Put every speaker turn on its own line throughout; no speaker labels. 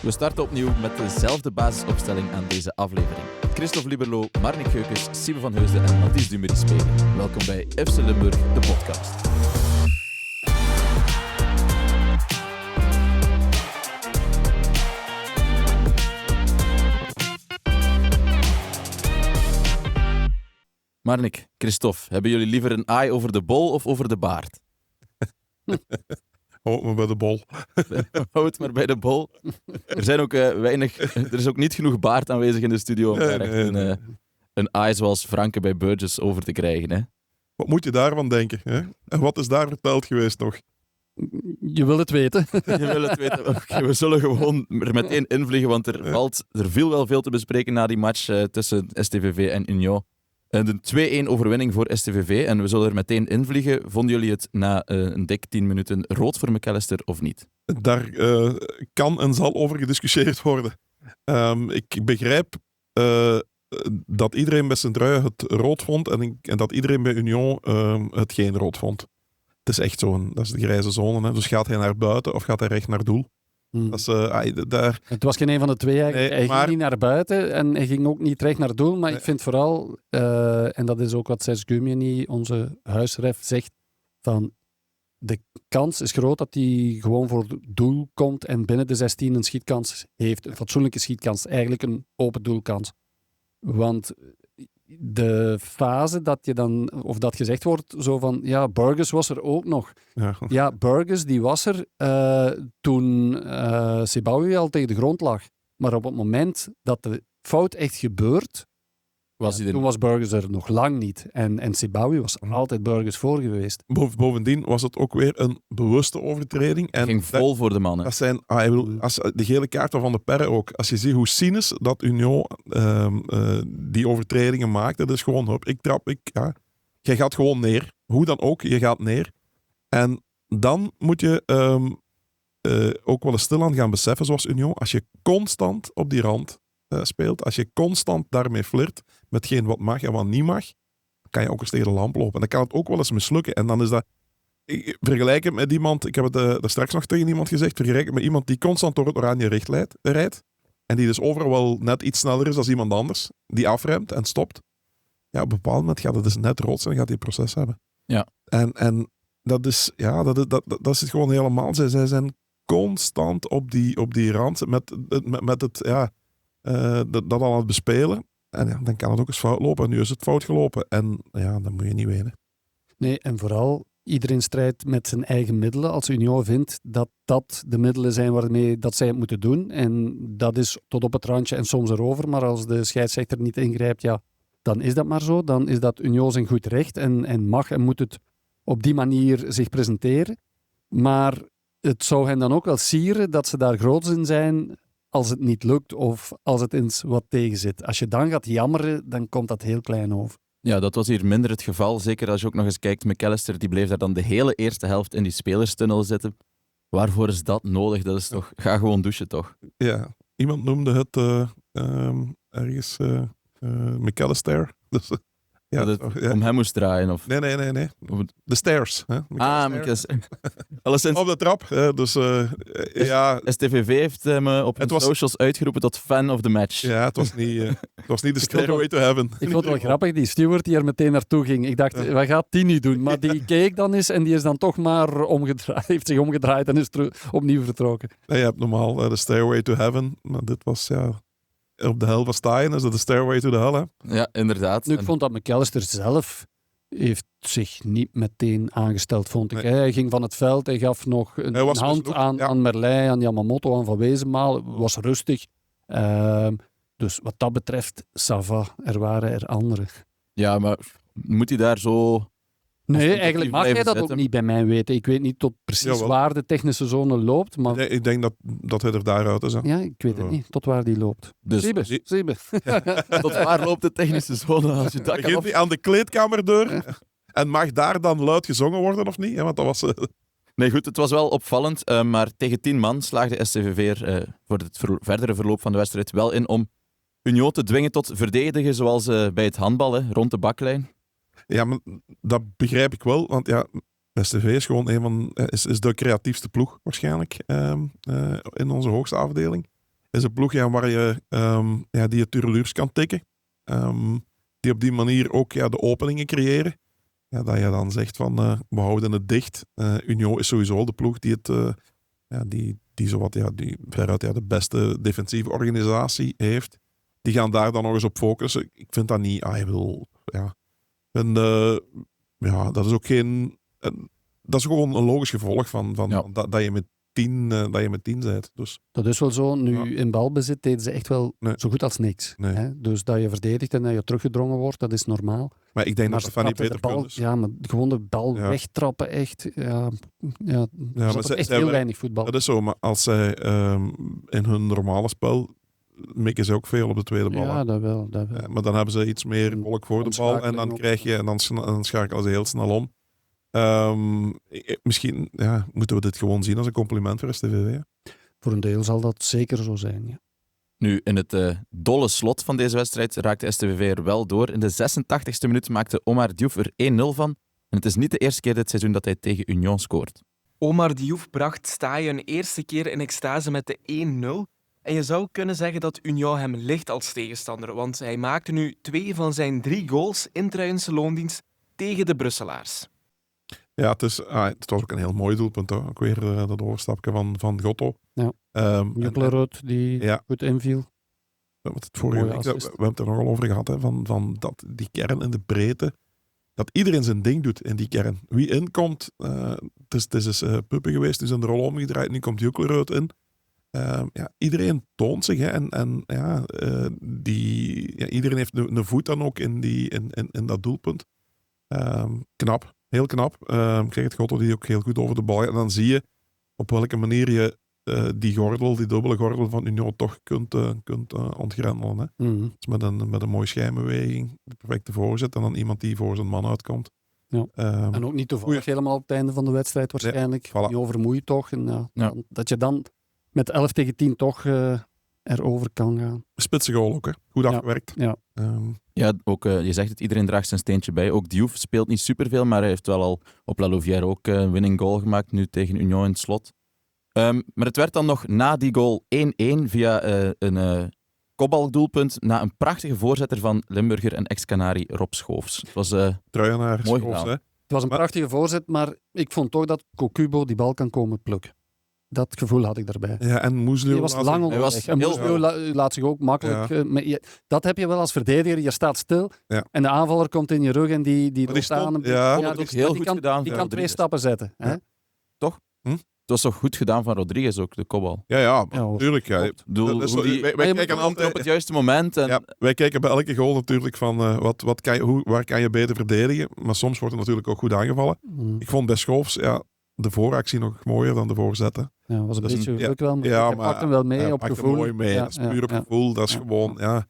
We starten opnieuw met dezelfde basisopstelling aan deze aflevering. Christophe Liberlo, Marnik Geukens, Siebe van Heusden en Mathis Dumery spelen. Welkom bij FC Limburg, de podcast. Marnik, Christophe, hebben jullie liever een aai over de bol of over de baard?
Houd me bij de bol.
Houd maar bij de bol. Er zijn ook er is ook niet genoeg baard aanwezig in de studio om daar echt een aai zoals Franke bij Burgess over te krijgen. Hè?
Wat moet je daarvan denken? Hè? En wat is daar verteld geweest nog?
Je wil het weten.
Je wil het weten. Okay, we zullen gewoon er meteen invliegen, want er viel wel veel te bespreken na die match tussen STVV en Union. De 2-1 overwinning voor STVV en we zullen er meteen invliegen. Vonden jullie het na een dik 10 minuten rood voor McAllister of niet?
Daar kan en zal over gediscussieerd worden. Ik begrijp dat iedereen bij Sint-Truiden het rood vond en dat iedereen bij Union het geen rood vond. Het is echt zo, dat is de grijze zone. Hè. Dus gaat hij naar buiten of gaat hij recht naar doel? Dat is, daar...
Het was geen een van de twee. Hij
maar...
ging niet naar buiten en hij ging ook niet recht naar het doel. Maar ik vind vooral, en dat is ook wat Serge Gumeni, onze huisref, zegt, van de kans is groot dat hij gewoon voor het doel komt en binnen de 16 een schietkans heeft. Een fatsoenlijke schietkans. Eigenlijk een open doelkans. Want de fase dat je dan, of dat gezegd wordt, zo van, ja, Burgess was er ook nog. Ja, Burgess die was er toen Sebaoui al tegen de grond lag. Maar op het moment dat de fout echt gebeurt, toen was Burgess er nog lang niet. En Sebaoui was altijd Burgess voor geweest.
Bovendien was het ook weer een bewuste overtreding.
En ging vol voor de mannen.
Dat zijn, de gele kaart van de Perre ook. Als je ziet hoe cynisch dat Union die overtredingen maakt, dat is gewoon, je gaat gewoon neer. Hoe dan ook, je gaat neer. En dan moet je ook wel eens stilaan gaan beseffen, zoals Union, als je constant op die rand speelt, als je constant daarmee flirt met hetgeen wat mag en wat niet mag, kan je ook eens tegen de lamp lopen. En dan kan het ook wel eens mislukken. En dan is dat... Vergelijk het met iemand, ik heb het daar straks nog tegen iemand gezegd, vergelijk het met iemand die constant door het oranje licht rijdt en die dus overal wel net iets sneller is dan iemand anders, die afremt en stopt. Ja, op een bepaald moment gaat het dus net rood zijn en gaat hij een proces hebben.
Ja.
En dat is, dat is het gewoon helemaal. Zij zijn constant op die rand met het, dat al aan het bespelen. En ja, dan kan het ook eens fout lopen. En nu is het fout gelopen. En ja, dan moet je niet weten.
Nee, en vooral iedereen strijdt met zijn eigen middelen. Als Union vindt dat dat de middelen zijn waarmee dat zij het moeten doen. En dat is tot op het randje en soms erover. Maar als de scheidsrechter niet ingrijpt, ja, dan is dat maar zo. Dan is dat Union zijn goed recht en mag en moet het op die manier zich presenteren. Maar het zou hen dan ook wel sieren dat ze daar groots in zijn als het niet lukt of als het eens wat tegen zit. Als je dan gaat jammeren, dan komt dat heel klein over.
Ja, dat was hier minder het geval. Zeker als je ook nog eens kijkt, McAllister die bleef daar dan de hele eerste helft in die spelerstunnel zitten. Waarvoor is dat nodig? Dat is toch... Ga gewoon douchen, toch?
Ja, iemand noemde het ergens McAllister. Dus,
om hem moest draaien? Of...
Nee. De stairs. Hè?
Alleszins...
Op de trap.
STVV heeft hem op hun socials uitgeroepen tot fan of the match.
Ja, het was niet de stairway to heaven.
Ik vond het wel grappig, die steward die er meteen naartoe ging. Ik dacht, wat gaat die nu doen? Maar die keek dan eens en die is dan toch maar omgedraaid. Heeft zich omgedraaid en is opnieuw vertrokken.
Nee, je hebt normaal de stairway to heaven. Maar dit was, op de hel van staan is dat de stairway to the hell, hè?
Ja, inderdaad.
Nu, ik vond dat McAllister zelf heeft zich niet meteen aangesteld, vond ik.
Nee.
Hij ging van het veld, hij gaf nog een hand aan Merlijn, aan Yamamoto, aan Van Wezenmaal. Was rustig. Dus wat dat betreft, ça va. Er waren er anderen.
Ja, maar moet hij daar zo...
Nee, eigenlijk mag hij dat ook niet bij mijn weten. Ik weet niet tot precies waar de technische zone loopt. Maar...
Nee, ik denk dat hij er daaruit is. Hè?
Ja, ik weet het niet. Tot waar die loopt.
Dus,
Siebe.
Tot waar loopt de technische zone? Als je dat
begint hij aan de kleedkamerdeur en mag daar dan luid gezongen worden of niet? Ja, want dat was...
Nee, goed, het was wel opvallend. Maar tegen 10 man slaagde STVV voor het verdere verloop van de wedstrijd wel in om Union te dwingen tot verdedigen, zoals bij het handballen rond de baklijn.
Ja, maar dat begrijp ik wel, want ja, STV is gewoon is de creatiefste ploeg waarschijnlijk in onze hoogste afdeling. is een ploeg waar je die je tureluurs kan tikken. Die op die manier ook de openingen creëren. Ja, dat je dan zegt van we houden het dicht. Union is sowieso de ploeg die het die veruit de beste defensieve organisatie heeft. Die gaan daar dan nog eens op focussen. Ik vind dat niet... dat is ook geen... dat is gewoon een logisch gevolg van dat je met 10 bent. Dus.
Dat is wel zo. Nu, in balbezit deden ze echt wel zo goed als niks.
Nee.
Hè? Dus dat je verdedigt en dat je teruggedrongen wordt, dat is normaal.
Maar ik denk dat van niet beter
bal,
kunnen.
ja, maar gewoon de bal wegtrappen, echt. Maar ze echt heel weinig voetbal.
Dat is zo, maar als zij in hun normale spel mikken ze ook veel op de tweede bal.
Ja, dat wel.
Maar dan hebben ze iets meer volk voor de bal en dan krijg je en dan schakelen ze heel snel om. Misschien moeten we dit gewoon zien als een compliment voor STVV.
Voor een deel zal dat zeker zo zijn, ja.
Nu, in het dolle slot van deze wedstrijd raakte STVV er wel door. In de 86e minuut maakte Omar Diouf er 1-0 van. En het is niet de eerste keer dit seizoen dat hij tegen Union scoort.
Omar Diouf bracht Staaij een eerste keer in extase met de 1-0. En je zou kunnen zeggen dat Union hem ligt als tegenstander, want hij maakte nu 2 van zijn 3 goals in Truijense loondienst tegen de Brusselaars.
Ja, het was ook een heel mooi doelpunt. Hoor. Ook weer dat overstapje van Gotto.
Ja. Juklerud die goed inviel.
Het vorige week, we hebben het er nogal over gehad, hè, van dat die kern in de breedte, dat iedereen zijn ding doet in die kern. Wie inkomt, het is Puppe geweest, die is in de rol omgedraaid, nu komt Juklerud in. Iedereen toont zich hè, iedereen heeft een voet dan ook in dat doelpunt. Knap. Heel knap. Krijg het Gotto die ook heel goed over de bal gaat. En dan zie je op welke manier je die dubbele gordel van Union toch kunt ontgrendelen. Hè?
Mm-hmm.
Dus met een mooie schijnbeweging, de perfecte voorzet en dan iemand die voor zijn man uitkomt.
Ja. En ook niet toevallig helemaal op het einde van de wedstrijd waarschijnlijk.
Nee, voilà.
Niet overmoeid toch. En, dat je dan met 11 tegen 10 toch erover kan gaan.
Spitse goal ook, hè. Goed afgewerkt.
Ja.
Ja, ook, je zegt het, iedereen draagt zijn steentje bij. Ook Diouf speelt niet superveel, maar hij heeft wel al op La Louvière ook een winning goal gemaakt, nu tegen Union in het slot. Maar het werd dan nog na die goal 1-1 via een kopbaldoelpunt na een prachtige voorzetter van Limburger en ex-Canari Rob Schoofs. Het was
Truijenaar,
mooi
Schoofs,
gedaan.
hè.
Het was een prachtige voorzet, maar ik vond toch dat Kokubo die bal kan komen plukken. Dat gevoel had ik daarbij.
Ja, en Moesleeuw
Hij was lang onderweg. En Moesleeuw laat zich ook makkelijk... dat heb je wel als verdediger. Je staat stil en de aanvaller komt in je rug en die loopt aan.
Dat is heel goed gedaan.
Die kan 2 stappen zetten.
Ja.
Hè?
Toch? Het was toch goed gedaan van Rodriguez ook, de kopbal.
Ja, natuurlijk. Ja.
Wij kijken altijd op het juiste moment. En...
Ja, wij kijken bij elke goal natuurlijk van waar kan je beter verdedigen. Maar soms wordt er natuurlijk ook goed aangevallen. Ik vond bij Schoofs de vooractie nog mooier dan de voorzetten.
Ja, was een
dat
beetje geluk wel. Maar hij pakt hem wel mee op gevoel.
Mooi mee. Dat is puur op gevoel. Dat is gewoon...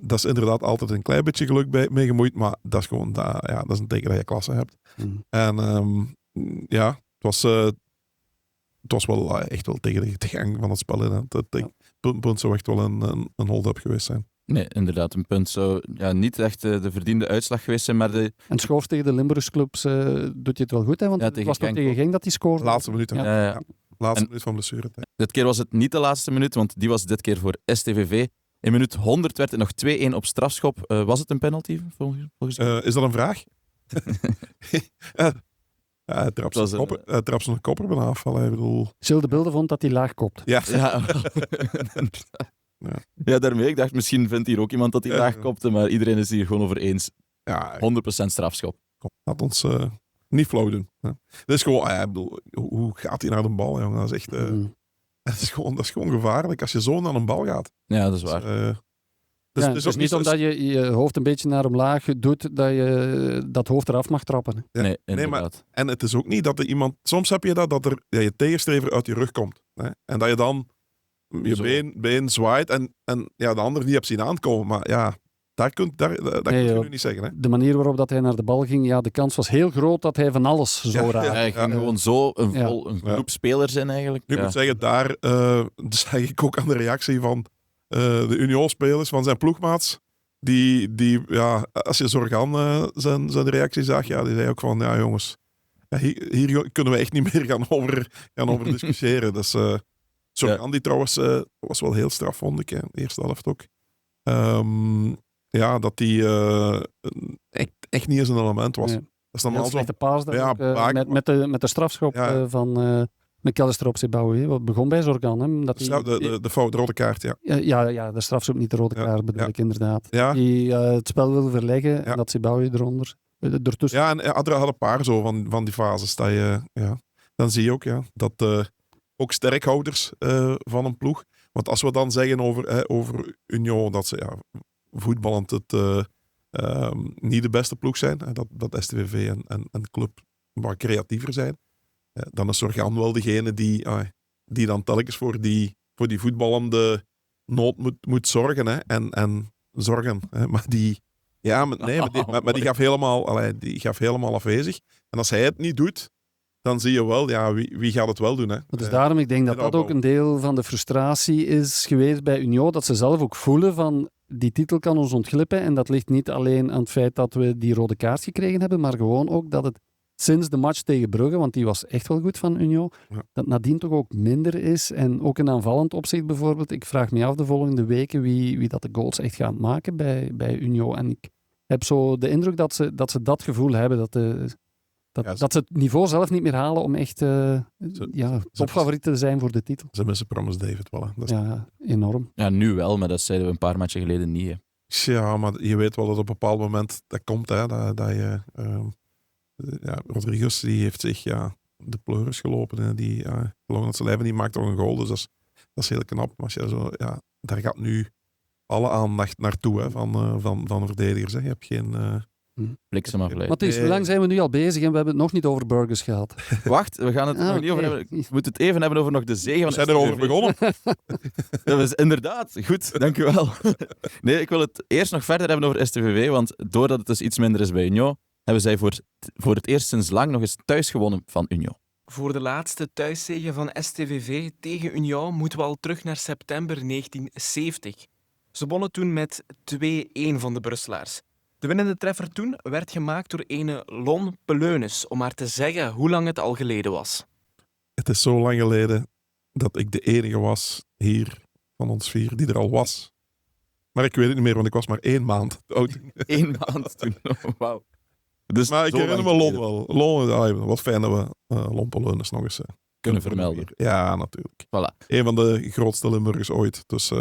dat is inderdaad altijd een klein beetje geluk mee gemoeid. Maar dat is gewoon... dat is een teken dat je klasse hebt. En het was wel echt wel tegen de gang van het spel in. Het punt zou echt wel een hold-up geweest zijn.
Nee, inderdaad. Een punt zou niet echt de verdiende uitslag geweest zijn. Maar
En Schoofs tegen de Limburgsclubs doet je het wel goed, hè? Want het was toch tegen Genk dat hij scoorde?
Laatste minuut. Laatste minuut van blessure.
Dit keer was het niet de laatste minuut, want die was dit keer voor STVV. In minuut 100 werd het nog 2-1 op strafschop. Was het een penalty volgens u?
Is dat een vraag? Hij trapt zijn kopper bijna af.
Gilles de Bilde vond dat hij laag kopt.
Ja.
Ja, daarmee. Ik dacht, misschien vindt hier ook iemand dat hij laag kopte, maar iedereen is hier gewoon over eens. 100% strafschop.
Laat ons niet flauw doen. Dat is gewoon, hoe gaat hij naar de bal, jongen? Dat is echt... dat is gewoon gevaarlijk als je zo naar een bal gaat.
Ja, dat is waar.
Het is niet omdat je je hoofd een beetje naar omlaag doet, dat je dat hoofd eraf mag trappen.
Ja. Nee, inderdaad.
En het is ook niet dat er iemand... Soms heb je dat er je tegenstrever uit je rug komt. Hè? En dat je dan je been zwaait en de ander niet hebt zien aankomen. Maar ja, dat kun je nu niet zeggen. Hè?
De manier waarop dat hij naar de bal ging, de kans was heel groot dat hij van alles zo raakte.
Hij ging gewoon zo een groep spelers in eigenlijk.
Nu moet zeggen, daar zeg ik ook aan de reactie van de Union-spelers, van zijn ploegmaats. Die als je Zorgan zijn reactie zag, die zei ook van, ja jongens, hier kunnen we echt niet meer gaan over discussiëren. Dus Sorgan, die trouwens was wel heel straf, vond ik. Hè. De eerste helft ook. Dat die echt niet eens een element was.
Nee.
Dat is dan
Heel
al zo...
slechte paas daar
Ja,
ook,
Baak-
met de strafschop
Ja.
van McAllister op Zimbabwe. Wat begon bij Zorgan. Hè, dat
de fout, de rode kaart, ja.
Ja, de strafschop, niet de rode
Ja,
kaart bedoel
ja.
ik inderdaad.
Ja.
Die het spel wil verleggen
Ja.
en dat Zimbabwe ertussen.
Ja, en Adra had een paar zo van die fases. Dat je, dan zie je ook dat ook sterkhouders van een ploeg. Want als we dan zeggen over Union dat ze voetballend niet de beste ploeg zijn, dat STVV en club wat creatiever zijn, dan is Zorgan wel degene die dan telkens voor die voetballende nood moet zorgen. Hè, en zorgen. Hè, maar die... Ja, maar die gaf helemaal afwezig. En als hij het niet doet, dan zie je wel, wie gaat het wel doen. Hè?
Dus daarom, ik denk dat
en
dat
dat
ook een deel van de frustratie is geweest bij Union, dat ze zelf ook voelen van, die titel kan ons ontglippen. En dat ligt niet alleen aan het feit dat we die rode kaart gekregen hebben, maar gewoon ook dat het sinds de match tegen Brugge, want die was echt wel goed van Union, dat nadien toch ook minder is. En ook in aanvallend opzicht bijvoorbeeld. Ik vraag me af de volgende weken wie dat de goals echt gaat maken bij Union. En ik heb zo de indruk dat ze dat gevoel hebben, dat ze het niveau zelf niet meer halen om echt topfavoriet te zijn voor de titel.
Ze missen Promise David wel. Hè. Dat is...
Ja, enorm.
Ja, nu wel, maar dat zeiden we een paar matchen geleden niet. Hè.
Ja, maar je weet wel dat op een bepaald moment dat komt. Hè, dat je... Rodriguez die heeft zich de pleuris gelopen. Hè, die geloof dat zijn lijf die maakt toch een goal. Dus dat is heel knap. Maar als je zo, daar gaat nu alle aandacht naartoe hè, van verdedigers. Hè. Je hebt geen...
Bliksem afleiden.
Matthijs, hoe lang zijn we nu al bezig en we hebben het nog niet over burgers gehad?
Wacht, we gaan het nog niet over hebben. We moeten het even hebben over nog de zege van
We zijn erover
STVV.
begonnen.
Dat is inderdaad. Goed, dank u wel. Nee, ik wil het eerst nog verder hebben over STVV, want doordat het dus iets minder is bij Union, hebben zij voor het eerst sinds lang nog eens thuis gewonnen van Union.
Voor de laatste thuiszege van STVV tegen Union moeten we al terug naar september 1970. Ze wonnen toen met 2-1 van de Brusselaars. De winnende treffer toen werd gemaakt door ene Lon Peleunis, om maar te zeggen hoe lang het al geleden was.
Het is zo lang geleden dat ik de enige was hier van ons 4 die er al was. Maar ik weet het niet meer, want ik was maar 1 maand oud.
1 maand toen. Oh, wauw. Dus
Maar ik
zo
herinner me
lang
Lon
geleden.
wel. Lon, wat fijn dat we Lon Peleunis nog eens
Kunnen vermelden.
Ja, natuurlijk.
Voilà.
Een van de grootste Limburgers ooit. Dus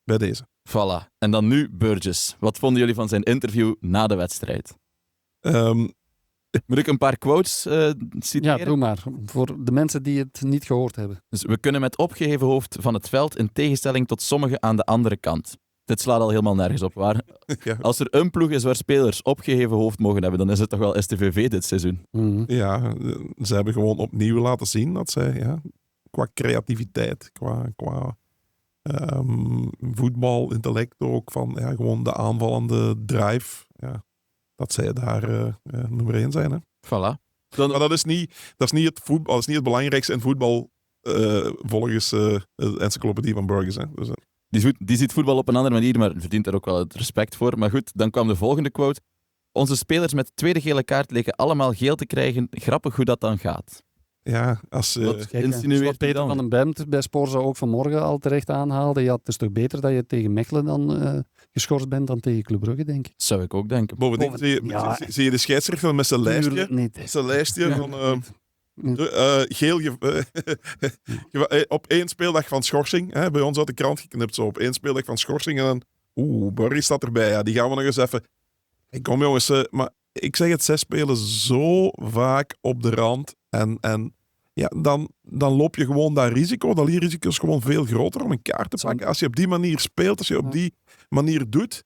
bij deze.
Voilà. En dan nu Burgess. Wat vonden jullie van zijn interview na de wedstrijd? Moet ik een paar quotes citeren?
Ja, doe maar. Voor de mensen die het niet gehoord hebben.
Dus we kunnen met opgeheven hoofd van het veld in tegenstelling tot sommigen aan de andere kant. Dit slaat al helemaal nergens op, waar?
Ja.
Als er een ploeg is waar spelers opgeheven hoofd mogen hebben, dan is het toch wel STVV dit seizoen.
Mhm.
Ja, ze hebben gewoon opnieuw laten zien dat zij qua creativiteit, qua voetbal, intellect ook, van gewoon de aanvallende drive, dat zij daar nummer 1 zijn. Hè.
Voilà.
Maar dat is niet het voetbal, dat is niet het belangrijkste in voetbal volgens de encyclopedie van Burgers. Hè. Dus,
Die ziet voetbal op een andere manier, maar verdient daar ook wel het respect voor. Maar goed, dan kwam de volgende quote. Onze spelers met tweede gele kaart leken allemaal geel te krijgen. Grappig hoe dat dan gaat.
ja, als...
Wat
Kijk, hè,
insinueert
wat Peter
hij dan?
van den Bemt bij Sporza ook vanmorgen al terecht aanhaalde. Ja, het is toch beter dat je tegen Mechelen dan geschorst bent dan tegen Club Brugge, denk ik.
Zou ik ook denken.
bovendien zie je de scheidsrechter met zijn lijstje.
Tuurlijk niet.
Zijn lijstje
Ja.
van... geel op 1 speeldag van schorsing. Hè, bij ons uit de krant geknipt zo. Op 1 speeldag van schorsing. En dan... Barry staat erbij. Ja, die gaan we nog eens even... Kom jongens. Maar ik zeg het, zij spelen zo vaak op de rand. En dan loop je gewoon dat risico. Dat risico is gewoon veel groter om een kaart te pakken. Als je op die manier speelt, als je op die manier doet...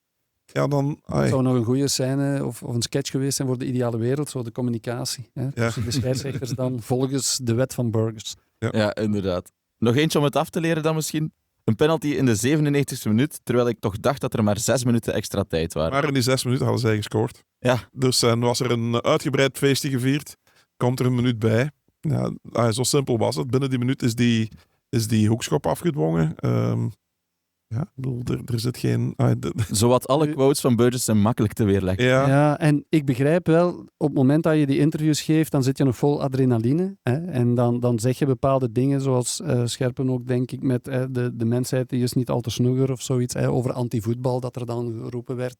Ja, dan...
Het zou nog een goede scène of een sketch geweest zijn voor de ideale wereld. Zo de communicatie. Hè, tussen de scheidsrechters dan, volgens de wet van Burgers.
Ja, inderdaad. Nog eentje om het af te leren dan misschien. Een penalty in de 97e minuut, terwijl ik toch dacht dat er maar 6 minuten extra tijd waren.
Maar in die 6 minuten hadden zij gescoord.
Ja.
Dus was er een uitgebreid feestje gevierd. Komt er een minuut bij. Ja, zo simpel was het. Binnen die minuut is die hoekschop afgedwongen. Ja, ik bedoel, er zit geen...
Zowat alle quotes van Burgess zijn makkelijk te weerleggen.
Ja, en ik begrijp wel, op het moment dat je die interviews geeft, dan zit je nog vol adrenaline. Hè? En dan zeg je bepaalde dingen, zoals Scherpen ook, denk ik, met de mensheid die is niet al te snoeger of zoiets. Over anti-voetbal, dat er dan geroepen werd.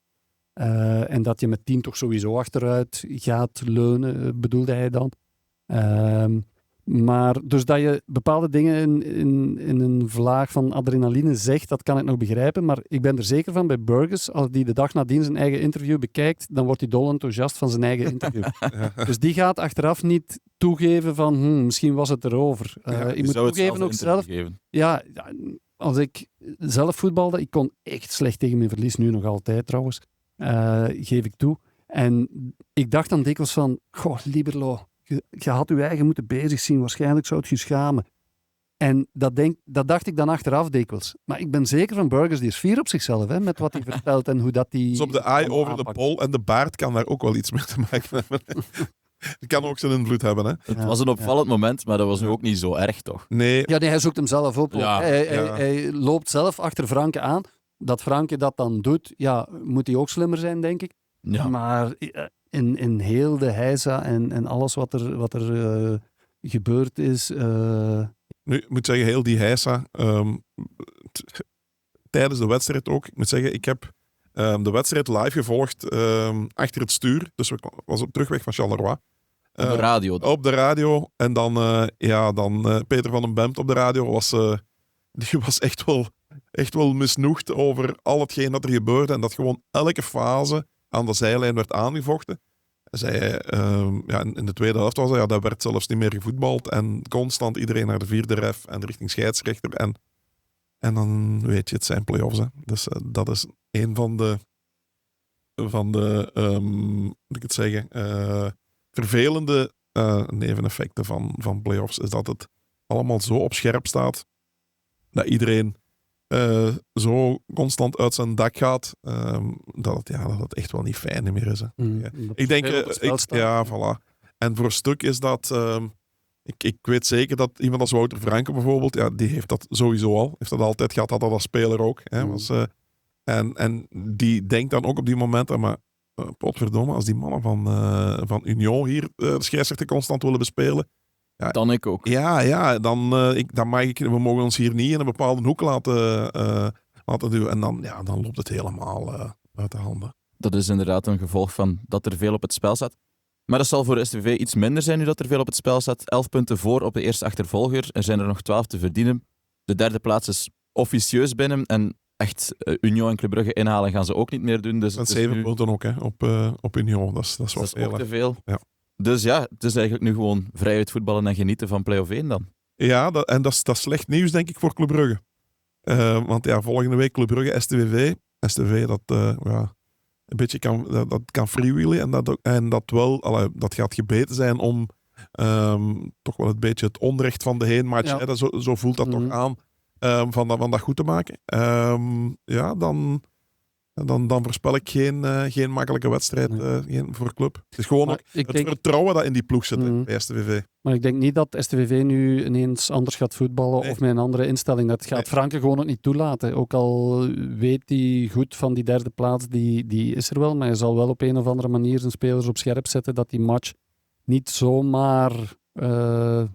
En dat je met 10 toch sowieso achteruit gaat leunen, bedoelde hij dan. Maar dus dat je bepaalde dingen in een vlaag van adrenaline zegt, dat kan ik nog begrijpen. Maar ik ben er zeker van bij Burgess, als die de dag nadien zijn eigen interview bekijkt, dan wordt hij dolenthousiast van zijn eigen interview. Dus die gaat achteraf niet toegeven van, misschien was het erover. Ik moet toegeven ook zelf. Ja, als ik zelf voetbalde, ik kon echt slecht tegen mijn verlies, nu nog altijd trouwens, geef ik toe. En ik dacht dan dikwijls van, goh, Liberlo, je had je eigen moeten bezig zien. Waarschijnlijk zou het je schamen. En dat dacht ik dan achteraf dikwijls. Maar ik ben zeker van Burgers, die is fier op zichzelf, hè, met wat hij vertelt en hoe dat hij...
Dus op de eye over de bol en de baard kan daar ook wel iets mee te maken hebben. Dat kan ook zijn invloed hebben. Hè?
Het was een opvallend moment, maar dat was nu ook niet zo erg, toch?
Nee.
Ja, hij zoekt hem zelf op.
Ja.
Hij loopt zelf achter Franke aan. Dat Franke dat dan doet, ja, moet hij ook slimmer zijn, denk ik.
Ja.
Maar in heel de heisa en alles wat er gebeurd is...
Nu, ik moet zeggen, heel die heisa... tijdens de wedstrijd ook. Ik moet zeggen, ik heb de wedstrijd live gevolgd achter het stuur. Dus ik was op terugweg van Charleroi.
Op de radio.
Op de radio. En dan Peter van den Bemt op de radio die was echt wel misnoegd over al hetgeen dat er gebeurde. En dat gewoon elke fase aan de zijlijn werd aangevochten. Zij, in de tweede helft was dat werd zelfs niet meer gevoetbald. En constant iedereen naar de vierde ref en richting scheidsrechter. En dan weet je, het zijn play-offs. Hè. Dus dat is een van de moet ik het zeggen, vervelende neveneffecten van play-offs. Is dat het allemaal zo op scherp staat. Dat iedereen zo constant uit zijn dak gaat, dat het echt wel niet fijn meer is. Hè. Ik denk, voilà. En voor een stuk is dat, ik weet zeker dat iemand als Wouter Franke bijvoorbeeld, die heeft dat sowieso al, heeft dat altijd gehad, had dat als speler ook. Hè, en die denkt dan ook op die momenten, maar potverdomme, als die mannen van Union hier de scheidsrechter constant willen bespelen, ja,
dan ik ook.
Ja, dan we mogen ons hier niet in een bepaalde hoek laten duwen. En dan loopt het helemaal uit de handen.
Dat is inderdaad een gevolg van dat er veel op het spel staat. Maar dat zal voor de STVV iets minder zijn nu dat er veel op het spel staat. 11 punten voor op de eerste achtervolger. Er zijn er nog 12 te verdienen. De derde plaats is officieus binnen. En echt Union en Club Brugge inhalen gaan ze ook niet meer doen. Dus
en 7 punten ook op Union. Dat is wel
dat is ook te veel.
Ja.
Dus ja, het is eigenlijk nu gewoon vrij uit voetballen en genieten van play-off 1 dan.
Ja, dat is slecht nieuws denk ik voor Club Brugge. Want volgende week Club Brugge, STVV. STVV een beetje kan freewheelen en dat gaat gebeten zijn om toch wel een beetje het onrecht van de heenmatch.
Ja.
Hè, zo voelt dat toch aan van dat goed te maken. Dan voorspel ik geen makkelijke wedstrijd voor club. Het is gewoon ook het vertrouwen dat in die ploeg zit bij STVV.
Maar ik denk niet dat STVV nu ineens anders gaat voetballen of met een andere instelling. Dat gaat Franke gewoon ook niet toelaten. Ook al weet hij goed van die derde plaats, die is er wel. Maar je zal wel op een of andere manier zijn spelers op scherp zetten dat die match niet zomaar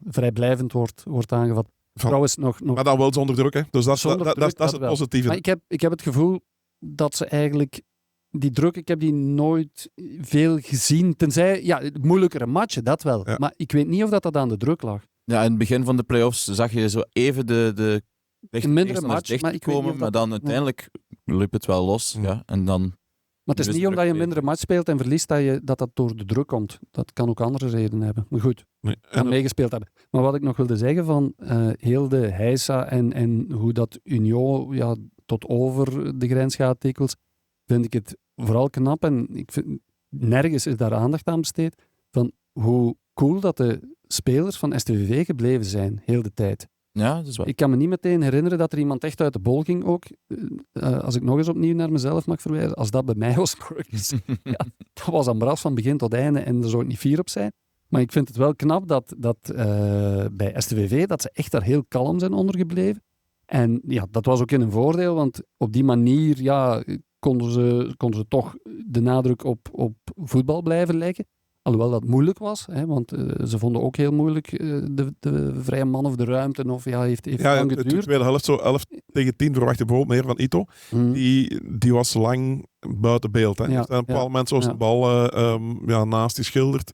vrijblijvend wordt aangevat. Trouwens, nog...
Maar dan wel zonder druk, hè? Dus dat is het positieve.
Maar ik heb het gevoel dat ze eigenlijk... Die druk, ik heb die nooit veel gezien. Tenzij, moeilijkere matchen, dat wel. Ja. Maar ik weet niet of dat aan de druk lag.
Ja, in het begin van de play-offs zag je zo even de
een mindere match,
maar dan uiteindelijk liep het wel los. Ja. En dan...
Maar het is niet omdat je een mindere match speelt en verliest dat door de druk komt. Dat kan ook andere redenen hebben. Maar goed, kan meegespeeld hebben. Maar wat ik nog wilde zeggen van heel de heisa en hoe dat Union tot over de grens gaat dikwijls, vind ik het vooral knap. En ik vind, nergens is daar aandacht aan besteed van hoe cool dat de spelers van STVV gebleven zijn, heel de tijd.
Ja, dat is wel.
Ik kan me niet meteen herinneren dat er iemand echt uit de bol ging ook. Als ik nog eens opnieuw naar mezelf mag verwijzen, als dat bij mij was geweest, dat was aan bras van begin tot einde en daar zou ik niet fier op zijn. Maar ik vind het wel knap dat bij STVV dat ze echt daar heel kalm zijn ondergebleven. En ja, dat was ook in een voordeel, want op die manier konden ze toch de nadruk op voetbal blijven leggen. Alhoewel dat moeilijk was, hè, want ze vonden ook heel moeilijk de vrije man of de ruimte. Of heeft lang
de
geduurd.
tweede helft, zo 11-10, verwacht je bijvoorbeeld meer van Ito. Die was lang buiten beeld. Hè.
Ja,
Op een bepaald moment zoals de bal naast die schildert.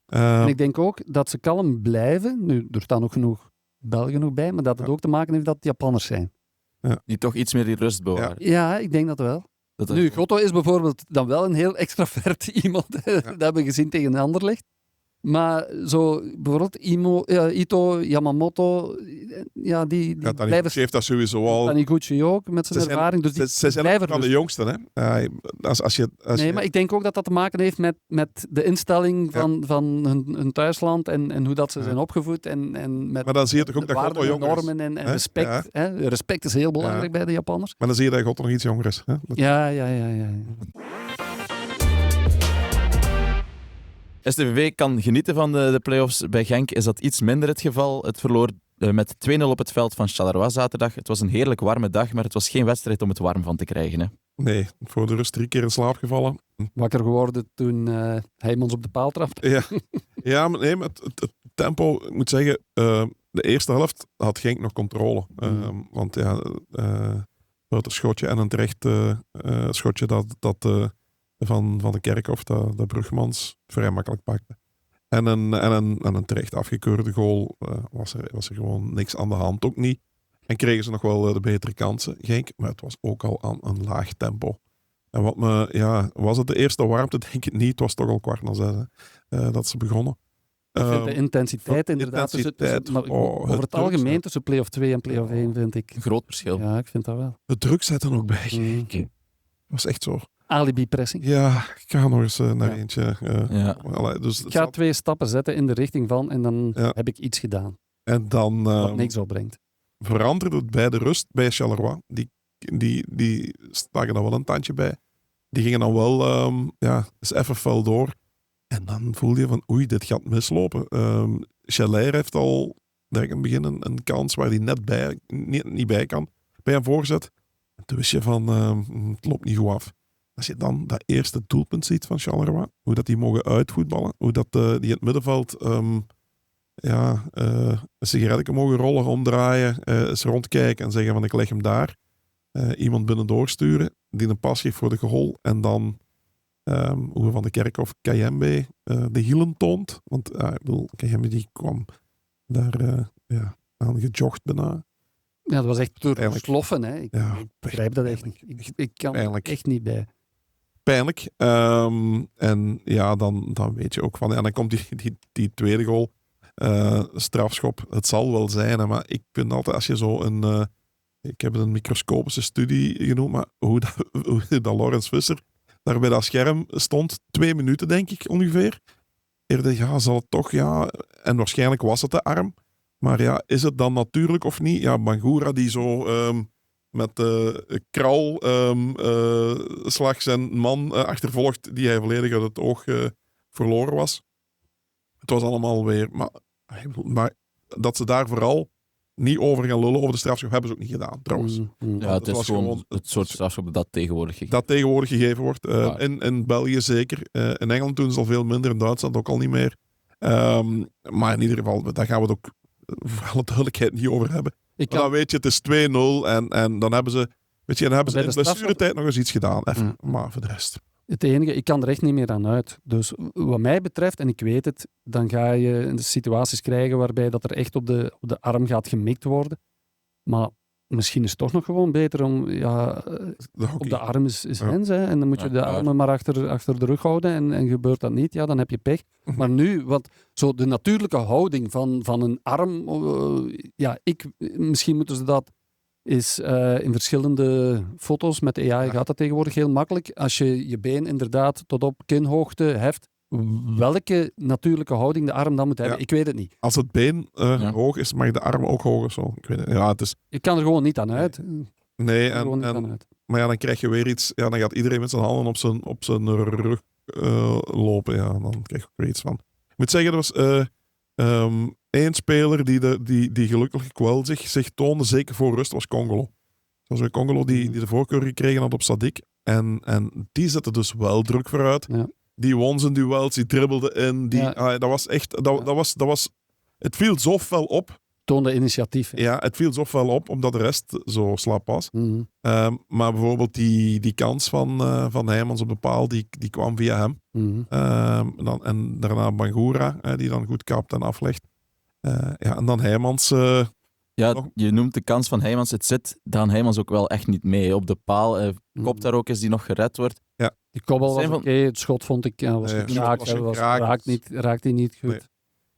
En ik denk ook dat ze kalm blijven. Nu, er staan ook genoeg Belgen nog bij, maar dat het ook te maken heeft dat het Japanners zijn.
Die toch iets meer die rust bewaren.
Ja, ik denk dat wel. Nu, Gotto is bijvoorbeeld dan wel een heel extravert iemand. Dat hebben we gezien tegen Anderlecht. Maar zo bijvoorbeeld Ito, Yamamoto, die blijven...
heeft dat sowieso al...
Taniguchi ook, met zijn ervaring. Dus
ze zijn van de jongsten, hè?
Maar ik denk ook dat dat te maken heeft met de instelling van hun thuisland en hoe dat ze zijn opgevoed. En met
maar dan zie je toch ook dat Gotto jonger is.
normen en respect. Hè? Respect is heel belangrijk bij de Japanners.
Maar dan zie je dat Gotto nog iets jonger is. Hè?
Ja.
STVV kan genieten van de play-offs. Bij Genk is dat iets minder het geval. Het verloor met 2-0 op het veld van Charleroi zaterdag. Het was een heerlijk warme dag, maar het was geen wedstrijd om het warm van te krijgen. Hè?
Nee, voor de rust 3 keer in slaap gevallen.
Wakker geworden toen Heijmans op de paal trapte.
Ja, maar het tempo, ik moet zeggen, de eerste helft had Genk nog controle. Want het schotje en een terecht schotje dat van de Kerkhoff, dat Brugmans vrij makkelijk pakte. En een terecht afgekeurde goal was er gewoon niks aan de hand. Ook niet. En kregen ze nog wel de betere kansen, Genk. Maar het was ook al aan een laag tempo. En was het de eerste warmte? Denk ik niet. Het was toch al 5:45 dat ze begonnen.
Ik vind de intensiteit inderdaad. Over het algemeen tussen play-off 2 en play-off 1 vind ik...
Een groot verschil.
Ja, ik vind dat wel.
De druk zit er ook bij, Genk. Dat was echt zo.
Alibi-pressing.
Ja, ik ga nog eens naar eentje. Dus
ik ga 2 stappen zetten in de richting van en dan heb ik iets gedaan.
En dan...
wat niks opbrengt.
Veranderde het bij de rust bij Charleroi. Die staken dan wel een tandje bij. Die gingen dan wel eens even fel door. En dan voelde je van oei, dit gaat mislopen. Chaler heeft al direct in het begin een kans waar hij net niet bij kan. Bij een voorzet. En toen wist je van het loopt niet goed af. Als je dan dat eerste doelpunt ziet van Charleroi, hoe dat die mogen uitvoetballen, hoe dat die in het middenveld een sigaretje mogen rollen, omdraaien, eens rondkijken en zeggen van ik leg hem daar. Iemand binnendoor sturen, die een pas geeft voor de goal en dan hoe Van de Kerkhoff Kayembe de hielen toont. Want Kayembe die kwam daar aan gejogd bijna.
Ja, dat was echt door sloffen. Hè. Ik begrijp dat echt niet. Ik kan er echt niet bij.
Pijnlijk. En ja, dan weet je ook van... En dan komt die tweede goal. Strafschop. Het zal wel zijn, hè, maar ik vind altijd als je zo een... ik heb het een microscopische studie genoemd, maar hoe dat Laurens Visser daar bij dat scherm stond, 2 minuten denk ik ongeveer. Eerder, zal het toch, en waarschijnlijk was het de arm. Maar ja, is het dan natuurlijk of niet? Ja, Bangura die zo met de kralslag zijn man achtervolgt, die hij volledig uit het oog verloren was. Het was allemaal weer... Maar dat ze daar vooral niet over gaan lullen over de strafschop, hebben ze ook niet gedaan, trouwens.
Ja, het is gewoon het soort strafschop dat tegenwoordig
gegeven wordt. In België zeker. In Engeland doen ze al veel minder, in Duitsland ook al niet meer. Maar in ieder geval, daar gaan we het ook voor alle duidelijkheid niet over hebben. Maar dan weet je, het is 2-0 en dan hebben ze... Weet je, dan hebben ze in de blessuretijd nog eens iets gedaan. Even. Maar voor de rest...
Het enige, ik kan er echt niet meer aan uit. Dus wat mij betreft, en ik weet het, dan ga je in de situaties krijgen waarbij dat er echt op de arm gaat gemikt worden. Maar misschien is het toch nog gewoon beter om... op de arm is hens, hè, en dan moet je de armen maar achter de rug houden en gebeurt dat niet, dan heb je pech. Maar nu, zo de natuurlijke houding van een arm... misschien moeten ze dat... is in verschillende foto's met AI gaat dat tegenwoordig heel makkelijk. Als je je been inderdaad tot op kinhoogte heft, welke natuurlijke houding de arm dan moet hebben, ik weet het niet.
Als het been hoog is, mag de arm ook hoog of zo. Ik weet het. Ja, het is...
Je kan er gewoon niet aan uit.
Nee, maar ja, dan krijg je weer iets... Ja, dan gaat iedereen met zijn handen op zijn rug lopen. Ja, dan krijg je ook weer iets van. Ik moet zeggen, dat was... één speler die gelukkig wel zich toonde, zeker voor rust, was Congolo. Dat was Congolo die de voorkeur gekregen had op Sadik. En die zette dus wel druk vooruit.
Ja.
Die won zijn duels, die dribbelde in. Dat was echt... Dat was, het viel zo fel op.
Toonde initiatief. Hè.
Ja, het viel zo fel op, omdat de rest zo slap was. Maar bijvoorbeeld die kans van Heijmans op de paal, die kwam via hem. En daarna Bangura, die dan goed kapt en aflegt. En dan Heijmans...
je noemt de kans van Heijmans. Het zit Daan Heijmans ook wel echt niet mee. Op de paal kopt daar ook eens die nog gered wordt.
Die kopbal was
Zijn
oké, het schot vond ik was geraakt. Raakt hij niet goed.
Nee.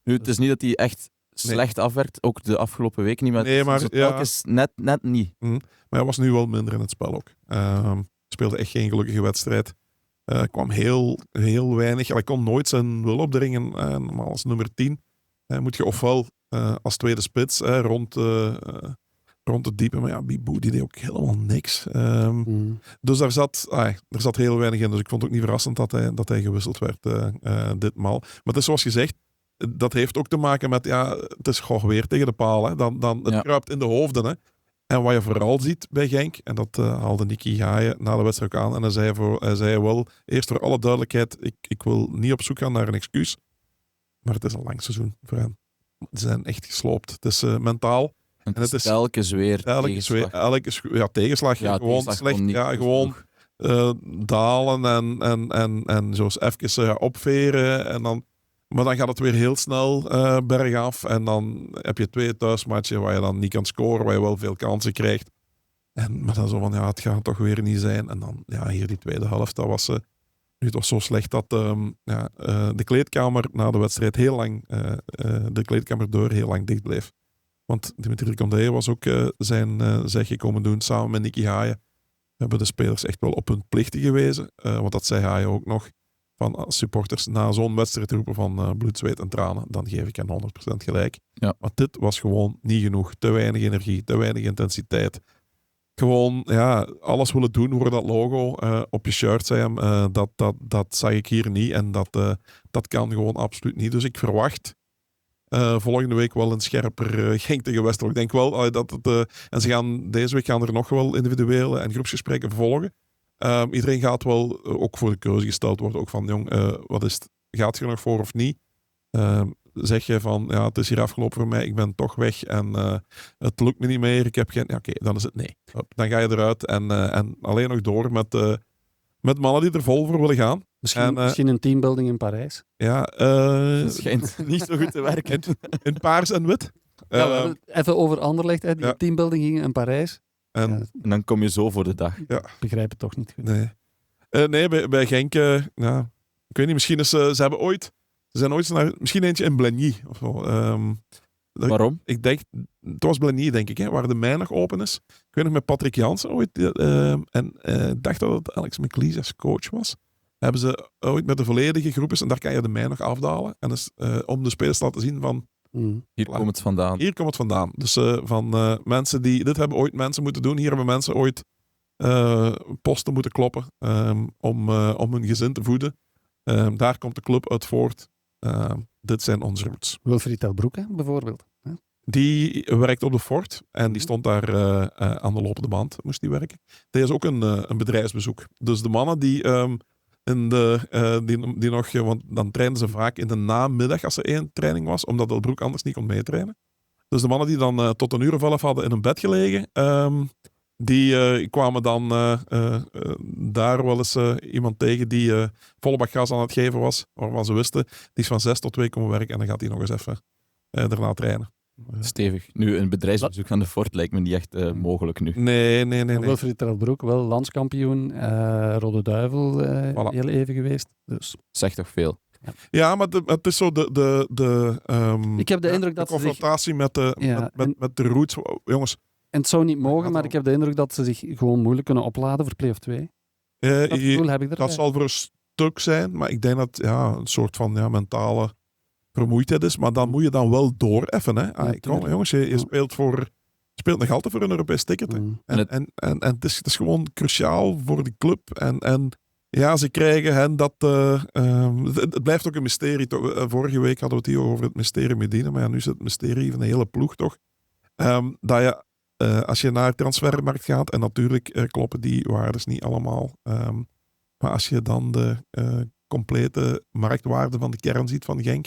Nu, het is niet dat hij echt slecht afwerkt, ook de afgelopen week niet, maar, telkens net niet.
Maar hij was nu wel minder in het spel ook. Speelde echt geen gelukkige wedstrijd. Kwam heel, heel weinig. Hij kon nooit zijn wil opdringen. Maar als nummer 10 moet je ofwel als tweede spits rond het diepe. Maar ja, Bibou die deed ook helemaal niks. Dus daar zat heel weinig in. Dus ik vond het ook niet verrassend dat hij gewisseld werd ditmaal. Maar het is zoals gezegd, dat heeft ook te maken met, het is gewoon weer tegen de paal. Hè. Het kruipt in de hoofden. Hè. En wat je vooral ziet bij Genk, en dat haalde Nicky Haaien na de wedstrijd ook aan, en hij zei wel, eerst voor alle duidelijkheid, ik wil niet op zoek gaan naar een excuus, maar het is een lang seizoen voor hen. Ze zijn echt gesloopt. Het is mentaal.
En het is telkens weer tegenslag.
Tegenslag.
Ja,
gewoon
tegenslag
slecht.
niet
Ja, gewoon dalen en zo even opveren. Maar dan gaat het weer heel snel bergaf. En dan heb je 2 thuismatchen waar je dan niet kan scoren, waar je wel veel kansen krijgt. Maar dan zo van, het gaat toch weer niet zijn. En dan, hier die tweede helft, dat was nu toch zo slecht dat de kleedkamer na de wedstrijd heel lang, de kleedkamerdeur heel lang dicht bleef. Want Dimitri Condé was ook zijn zegje komen doen samen met Nicky Haaien. We hebben de spelers echt wel op hun plichten gewezen. Want dat zei Haaien ook nog. Van als supporters na zo'n wedstrijd roepen van bloed, zweet en tranen, dan geef ik hen 100% gelijk.
Ja.
Maar dit was gewoon niet genoeg. Te weinig energie, te weinig intensiteit. Gewoon alles willen doen voor dat logo op je shirt, zei hem. Dat zag ik hier niet en dat kan gewoon absoluut niet. Dus ik verwacht volgende week wel een scherper Genk tegen Westerlo. Ik denk wel dat het... en deze week gaan er nog wel individuele en groepsgesprekken volgen. Iedereen gaat wel ook voor de keuze gesteld worden. Ook van, jong, wat is het? Gaat je er nog voor of niet? Zeg je van, het is hier afgelopen voor mij, ik ben toch weg en het lukt me niet meer, ik heb geen... Oké, dan is het nee. Dan ga je eruit en alleen nog door met mannen die er vol voor willen gaan.
Misschien een teambuilding in Parijs.
Het schijnt niet zo goed te werken.
In paars en wit.
Even over Anderlecht, die teambuilding ging in Parijs.
En dan kom je zo voor de dag.
Ik begrijp het toch niet goed.
Nee, bij Genk, ik weet niet, misschien is ze zijn ooit naar, misschien eentje in Blenny. Of zo.
Waarom?
Ik denk, het was Blenny, denk ik, waar de mijn nog open is. Ik weet nog met Patrick Jansen ooit. Ik dacht dat het Alex McLeish als coach was. Hebben ze ooit met de volledige groep is en daar kan je de mijn nog afdalen. En dus, om de spelers te laten zien van...
Hier komt het vandaan.
Hier komt het vandaan. Dus van mensen die... Dit hebben ooit mensen moeten doen. Hier hebben mensen ooit posten moeten kloppen om hun gezin te voeden. Daar komt de club uit voort. Dit zijn onze roots.
Wilfried Telbroek, bijvoorbeeld.
Die werkt op de Fort en die stond daar aan de lopende band, moest die werken. Die is ook een bedrijfsbezoek. Dus de mannen die die nog, want dan trainden ze vaak in de namiddag als er 1 training was, omdat Telbroek anders niet kon meetrainen. Dus de mannen die dan tot 1:30 hadden in een bed gelegen, die kwamen dan daar wel eens iemand tegen die volle bak gas aan het geven was, waarvan ze wisten, die is van 6 tot 2 komen werken en dan gaat hij nog eens even daarna trainen.
Stevig. Nu, een bedrijfsbezoek aan de Fort lijkt me niet echt mogelijk nu.
Nee.
Wilfried Telbroek, wel landskampioen, Rode Duivel
Voilà.
heel even geweest. Dus.
Zegt toch veel.
Ja, maar het is zo
ik heb de indruk dat
de confrontatie met de roots. Jongens.
En het zou niet mogen, maar ik heb de indruk dat ze zich gewoon moeilijk kunnen opladen voor play-off 2. Dat gevoel heb ik erbij.
Dat zal voor een stuk zijn, maar ik denk dat een soort van mentale vermoeidheid is. Maar dan moet je dan wel door even. Hè. Kom, jongens, je speelt nog altijd voor een Europees ticket. En het is gewoon cruciaal voor de club. En Ja, ze krijgen dat... het blijft ook een mysterie. Vorige week hadden we het hier over het mysterie Medina, maar ja, nu is het mysterie van de hele ploeg toch. Dat je, als je naar de transfermarkt gaat, en natuurlijk kloppen die waardes niet allemaal, maar als je dan de complete marktwaarde van de kern ziet van Genk,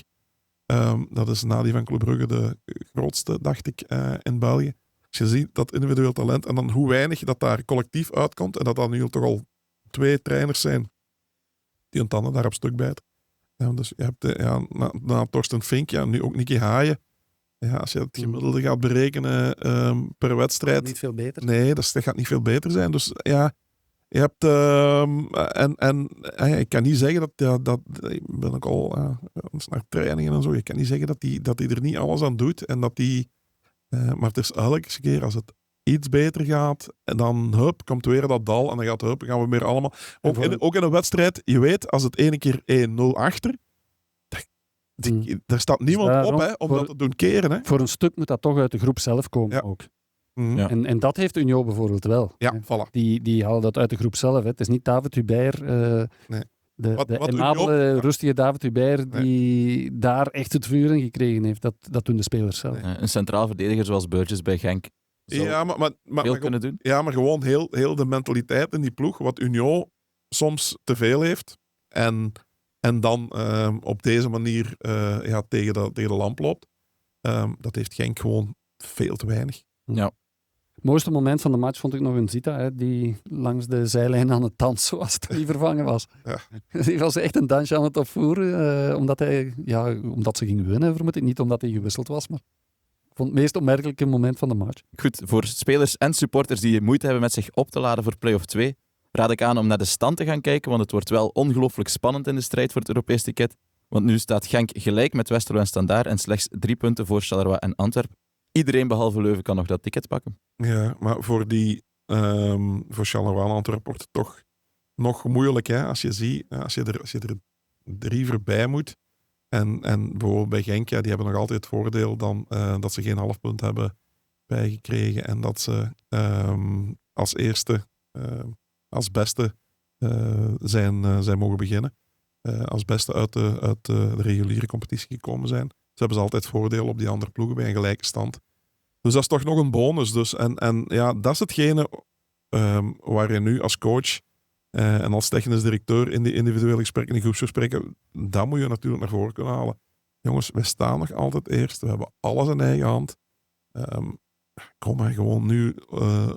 dat is na die van Club Brugge de grootste, dacht ik, in België. Als je ziet dat individueel talent en dan hoe weinig dat daar collectief uitkomt en dat dan nu toch al 2 trainers zijn die hun tanden daar op stuk bijten. Ja, dus je hebt na Torsten Fink, nu ook Nicky Haaien. Ja, als je het gemiddelde gaat berekenen per wedstrijd...
Niet veel beter.
Nee, dat gaat niet veel beter zijn. Dus ja, je hebt... ik kan niet zeggen dat ik ben ook al naar trainingen en zo. Je kan niet zeggen dat hij er niet alles aan doet. En dat hij... maar het is elke keer als het iets beter gaat, en dan komt weer dat dal en dan gaan we weer allemaal... Ook in een wedstrijd, je weet, als het ene keer 1-0 achter, daar staat niemand op om dat te doen keren. Hè.
Voor een stuk moet dat toch uit de groep zelf komen ook.
Ja.
En dat heeft Union bijvoorbeeld wel.
Ja,
hè.
voilà.
Die halen dat uit de groep zelf. Hè. Het is niet David Hubert,
Nee.
de aimabele, rustige David Hubert, die daar echt het vuur in gekregen heeft. Dat doen de spelers zelf.
Een centraal verdediger zoals Burgess bij Genk zou veel kunnen doen.
Ja, maar gewoon heel de mentaliteit in die ploeg, wat Union soms te veel heeft. En dan op deze manier tegen de lamp loopt. Dat heeft Genk gewoon veel te weinig.
Ja.
Het mooiste moment van de match vond ik nog een Zita, hè, die langs de zijlijn aan het dansen was toen hij vervangen was.
Ja.
Die was echt een dansje aan het opvoeren, omdat ze gingen winnen, vermoed ik. Niet omdat hij gewisseld was, maar ik vond het meest opmerkelijke moment van de match.
Goed, voor spelers en supporters die moeite hebben met zich op te laden voor play-off 2, raad ik aan om naar de stand te gaan kijken, want het wordt wel ongelooflijk spannend in de strijd voor het Europees ticket. Want nu staat Genk gelijk met Westerlo en Standaard en slechts 3 punten voor Charleroi en Antwerpen. Iedereen behalve Leuven kan nog dat ticket pakken.
Ja, maar voor Charleroi en Antwerpen wordt het toch nog moeilijk. Hè? Als je ziet, als je er 3 voorbij moet. En bijvoorbeeld bij Genk, die hebben nog altijd het voordeel dan dat ze geen halfpunt hebben bijgekregen. En dat ze als eerste, als beste zijn mogen beginnen. Als beste uit de reguliere competitie gekomen zijn. Ze hebben ze altijd voordeel op die andere ploegen bij een gelijke stand. Dus dat is toch nog een bonus. Dus. En dat is hetgene waar je nu als coach en als technisch directeur in die individuele gesprekken, in die groepsgesprekken, dat moet je natuurlijk naar voren kunnen halen. Jongens, wij staan nog altijd eerst. We hebben alles in eigen hand. Kom maar gewoon nu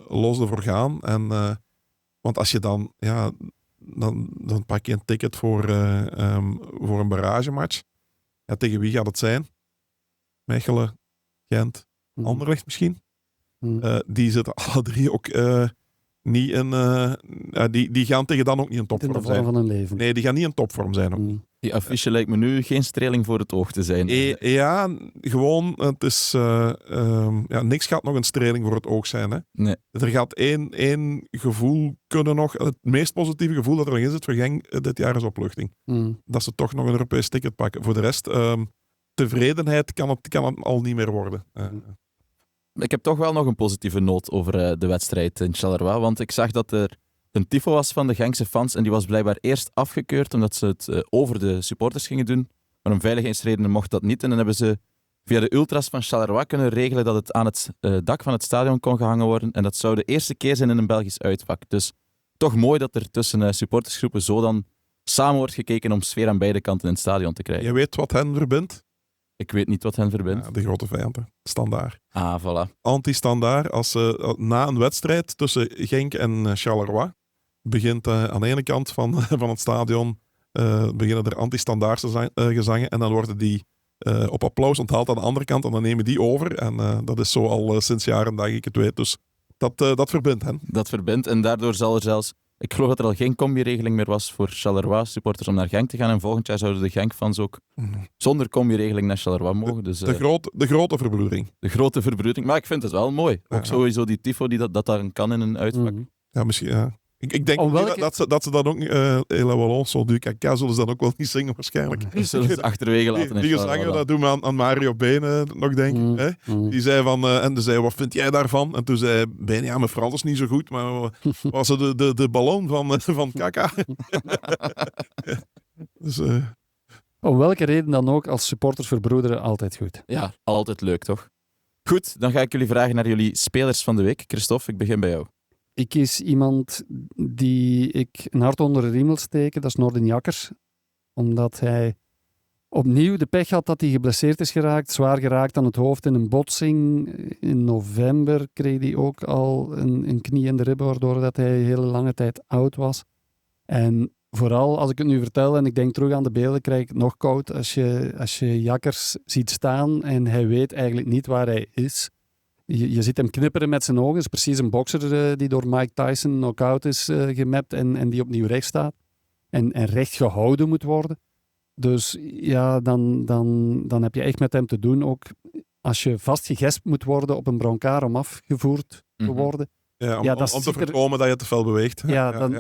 los ervoor gaan. Want als je dan pak je een ticket voor een barragematch. Ja, tegen wie gaat het zijn? Mechelen, Gent, Anderlecht misschien. Die zitten alle 3 ook niet in... die gaan tegen dan ook niet in topvorm zijn.
In de vorm van hun leven.
Nee, die gaan niet in topvorm zijn. Ook.
Die affiche lijkt me nu geen streling voor het oog te zijn.
Ja, gewoon, het is... niks gaat nog een streling voor het oog zijn. Hè.
Nee.
Er gaat één gevoel kunnen nog... Het meest positieve gevoel dat er nog in zit voor Genk dit jaar is opluchting. Dat ze toch nog een Europees ticket pakken. Voor de rest, tevredenheid kan het al niet meer worden.
Ik heb toch wel nog een positieve noot over de wedstrijd in Charleroi, want ik zag dat er een tifo was van de Genkse fans en die was blijkbaar eerst afgekeurd omdat ze het over de supporters gingen doen. Maar om veiligheidsredenen mocht dat niet en dan hebben ze via de ultras van Charleroi kunnen regelen dat het aan het dak van het stadion kon gehangen worden en dat zou de eerste keer zijn in een Belgisch uitvak. Dus toch mooi dat er tussen supportersgroepen zo dan samen wordt gekeken om sfeer aan beide kanten in het stadion te krijgen.
Je weet wat hen verbindt?
Ik weet niet wat hen verbindt.
Ja, de grote vijanden. Standaard.
Ah, voilà.
Anti-standaard. Als na een wedstrijd tussen Genk en Charleroi begint aan de ene kant van het stadion beginnen er anti-standaard gezangen en dan worden die op applaus onthaald aan de andere kant en dan nemen die over. En dat is zo al sinds jaren dat ik het weet. Dus dat verbindt hen.
Dat verbindt en daardoor zal er zelfs... Ik geloof dat er al geen combi-regeling meer was voor Charleroi-supporters om naar Genk te gaan. En volgend jaar zouden de Genk-fans ook zonder combi-regeling naar Charleroi mogen. Dus,
de grote verbroedering.
De grote verbroedering. Maar ik vind het wel mooi. Ook sowieso die tifo die dat daar kan in een uitvak.
Ja, misschien. Ja. Ik denk
Om
niet
welke-
dat ze dat ook... Et la Wallon, zo du caca, zullen ze dan ook wel niet zingen waarschijnlijk.
Die zullen ze achterwege laten.
Die gezangen, dat doen we aan Mario Been nog denken. Hè? Die zei van... en die zei, wat vind jij daarvan? En toen zei Been, ja, mijn Frans is niet zo goed, maar was het de ballon van caca? Dus...
Om welke reden dan ook, als supporters verbroederen, altijd goed.
Ja, altijd leuk, toch? Goed, dan ga ik jullie vragen naar jullie spelers van de week. Christophe, ik begin bij jou.
Ik kies iemand die ik een hart onder de riem wil steken, dat is Norden Jakkers. Omdat hij opnieuw de pech had dat hij geblesseerd is geraakt, zwaar geraakt aan het hoofd in een botsing. In november kreeg hij ook al een knie in de ribben, waardoor dat hij een hele lange tijd oud was. En vooral als ik het nu vertel en ik denk terug aan de beelden, krijg ik het nog koud als je Jakkers ziet staan en hij weet eigenlijk niet waar hij is. Je ziet hem knipperen met zijn ogen. Het is precies een bokser die door Mike Tyson knock-out is gemapt en die opnieuw recht staat. En recht gehouden moet worden. Dus ja, dan heb je echt met hem te doen. Ook als je vastgegespt moet worden op een brancard om afgevoerd te worden.
Ja, om
dat
te
ziet er-
voorkomen dat je te veel beweegt.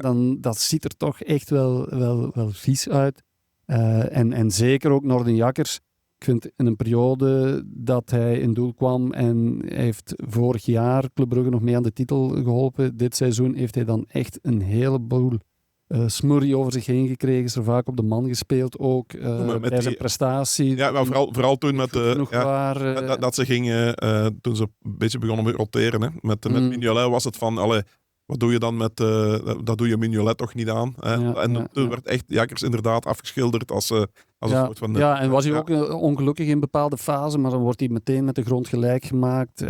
Dan dat ziet er toch echt wel vies uit. En zeker ook Norden Jakkers. Ik vind in een periode dat hij in doel kwam en hij heeft vorig jaar Club Brugge nog mee aan de titel geholpen. Dit seizoen heeft hij dan echt een heleboel smurrie over zich heen gekregen. Is er vaak op de man gespeeld ook.
met
Bij zijn prestatie.
Ja, maar vooral toen met dat ze gingen, toen ze een beetje begonnen met roteren. Hè. Met Mignolet was het van, wat doe je dan met, dat doe je Mignolet toch niet aan. Hè. Toen werd echt Jakkers inderdaad afgeschilderd als een soort van...
Ja, en was hij ook ongelukkig in bepaalde fasen, maar dan wordt hij meteen met de grond gelijk gemaakt.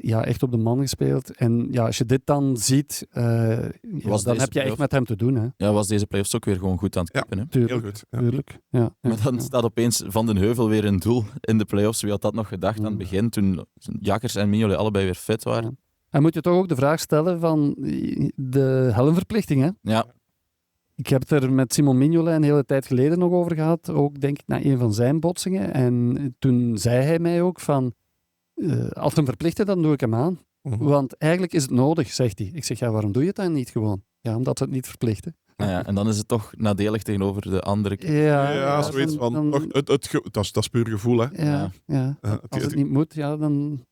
Echt op de man gespeeld. En ja, als je dit dan ziet, dan heb je echt met hem te doen. Hè.
Ja, was deze playoffs ook weer gewoon goed aan het kippen. Hè?
Tuurlijk,
heel goed. Ja.
tuurlijk. Ja,
Maar dan staat opeens Van den Heuvel weer in doel in de playoffs. Wie had dat nog gedacht aan het begin, toen Jakkers en Mignolet allebei weer fit waren?
Ja. En moet je toch ook de vraag stellen van de helmverplichting, hè?
Ja.
Ik heb het er met Simon Mignolet een hele tijd geleden nog over gehad, ook denk ik na een van zijn botsingen. En toen zei hij mij ook van, als hem verplichten, dan doe ik hem aan. Want eigenlijk is het nodig, zegt hij. Ik zeg, ja, waarom doe je het dan niet gewoon? Ja, omdat ze het niet verplichten.
Nou ja, en dan is het toch nadelig tegenover de andere.
Ja, zoiets van... Dat is puur gevoel, hè.
Ja. Als het niet moet, ja,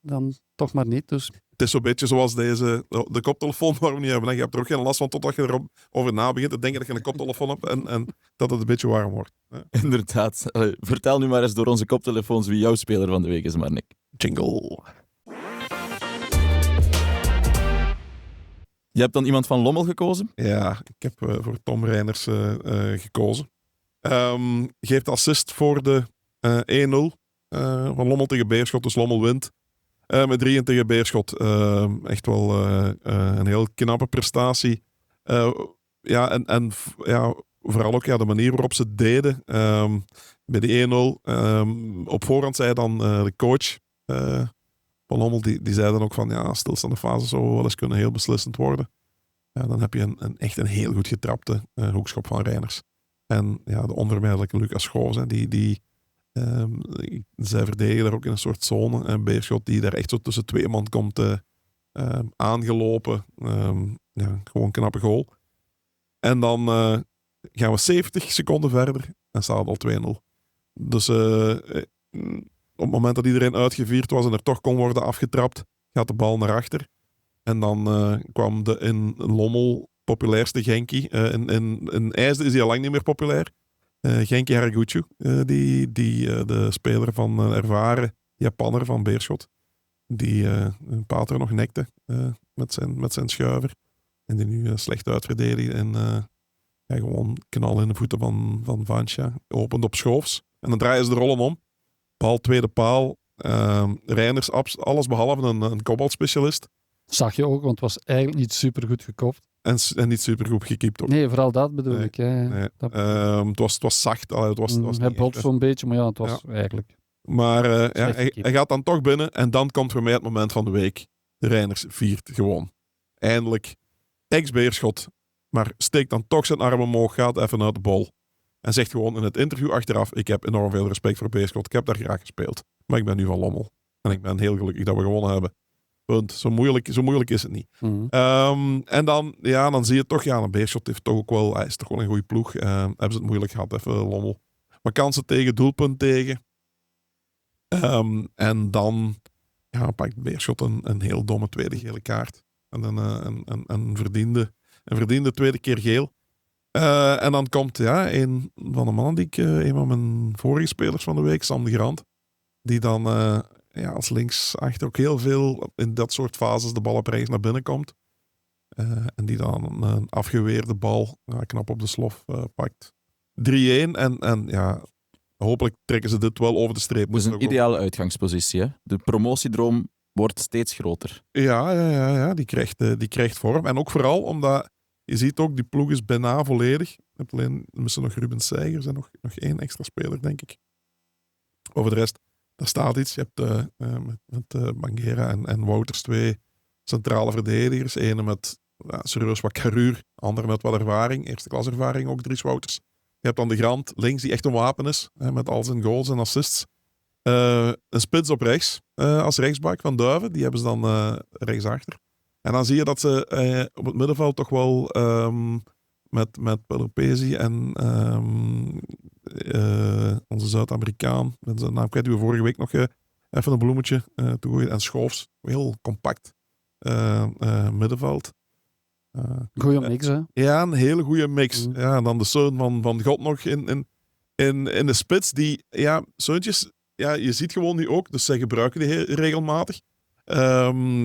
dan toch maar niet. Dus...
Het is zo'n beetje zoals de koptelefoon waar we niet hebben. Je hebt er ook geen last van totdat je erover na begint te denken dat je een koptelefoon hebt en dat het een beetje warm wordt. Ja.
Inderdaad. Vertel nu maar eens door onze koptelefoons wie jouw speler van de week is, maar Nick.
Jingle.
Je hebt dan iemand van Lommel gekozen?
Ja, ik heb voor Tom Reiners gekozen. Geeft assist voor de 1-0 van Lommel tegen Beerschot, dus Lommel wint. Met 3 tegen Beerschot. Echt wel een heel knappe prestatie. Vooral ook de manier waarop ze het deden. Bij die 1-0. Op voorhand zei dan de coach van Lommel, die zei dan ook van stilstaande fase zou wel eens kunnen heel beslissend worden. Ja, dan heb je echt een heel goed getrapte hoekschop van Reiners. En de onvermijdelijke Lucas Schoos, zij verdedigen daar ook in een soort zone. En Beerschot die daar echt zo tussen 2 man komt aangelopen. Gewoon een knappe goal. En dan gaan we 70 seconden verder en staat het al 2-0. Dus op het moment dat iedereen uitgevierd was en er toch kon worden afgetrapt, gaat de bal naar achter. En dan kwam de in Lommel populairste Genki. In IJsden is hij al lang niet meer populair. Genki Haraguchi, de speler van ervaren Japanner van Beerschot, die Pater nog nekte met zijn schuiver. En die nu slecht uitverdedigt en gewoon knal in de voeten van Vansja. Opent op Schoofs. En dan draaien ze de rollen om. Bal tweede paal. Reiners alles behalve een kopbalspecialist.
Zag je ook, want het was eigenlijk niet super goed gekopt.
En niet super goed gekiept ook.
Nee, vooral dat bedoel ik.
Nee. Het was zacht. Het was
hij botst zo'n beetje, maar het was eigenlijk...
Maar hij gaat dan toch binnen en dan komt voor mij het moment van de week. De Reiners viert gewoon. Eindelijk ex-Beerschot, maar steekt dan toch zijn arm omhoog, gaat even uit de bol. En zegt gewoon in het interview achteraf, ik heb enorm veel respect voor Beerschot, ik heb daar graag gespeeld. Maar ik ben nu van Lommel. En ik ben heel gelukkig dat we gewonnen hebben. Punt. Zo moeilijk is het niet.
Mhm.
En dan zie je toch, Beerschot heeft toch ook wel, hij is toch wel een goede ploeg. Hebben ze het moeilijk gehad, even Lommel. Maar kansen tegen, doelpunt tegen. En dan pakt Beerschot een heel domme tweede gele kaart. En een verdiende tweede keer geel. En dan komt een van de mannen een van mijn vorige spelers van de week, Sam de Grant, die dan als linksachter ook heel veel in dat soort fases de bal op rechts naar binnen komt. En die dan een afgeweerde bal knap op de slof pakt. 3-1 en hopelijk trekken ze dit wel over de streep.
Het is een ideale uitgangspositie. Hè? De promotiedroom wordt steeds groter.
Ja, die krijgt vorm. En ook vooral omdat je ziet ook, die ploeg is bijna volledig. Je hebt alleen misschien nog Ruben Seigers en nog één extra speler, denk ik. Over de rest, daar staat iets. Je hebt met Banguera en Wouters 2 centrale verdedigers. Ene met serieus wat carruur, andere met wat ervaring. Eerste klaservaring ook, Dries Wouters. Je hebt dan de Grant links, die echt een wapen is, met al zijn goals en assists. Een spits op rechts, als rechtsback van Duiven. Die hebben ze dan rechtsachter. En dan zie je dat ze op het middenveld toch wel met Pelopezi en onze Zuid-Amerikaan, met zijn naam kwijt, die we vorige week nog even een bloemetje toegooien. En Schoofs, heel compact middenveld.
Goeie mix, hè?
Ja, een hele goede mix.
Mm.
Ja, en dan de zoon van God nog in de spits. Die, zoontjes, je ziet gewoon nu ook, dus zij gebruiken die regelmatig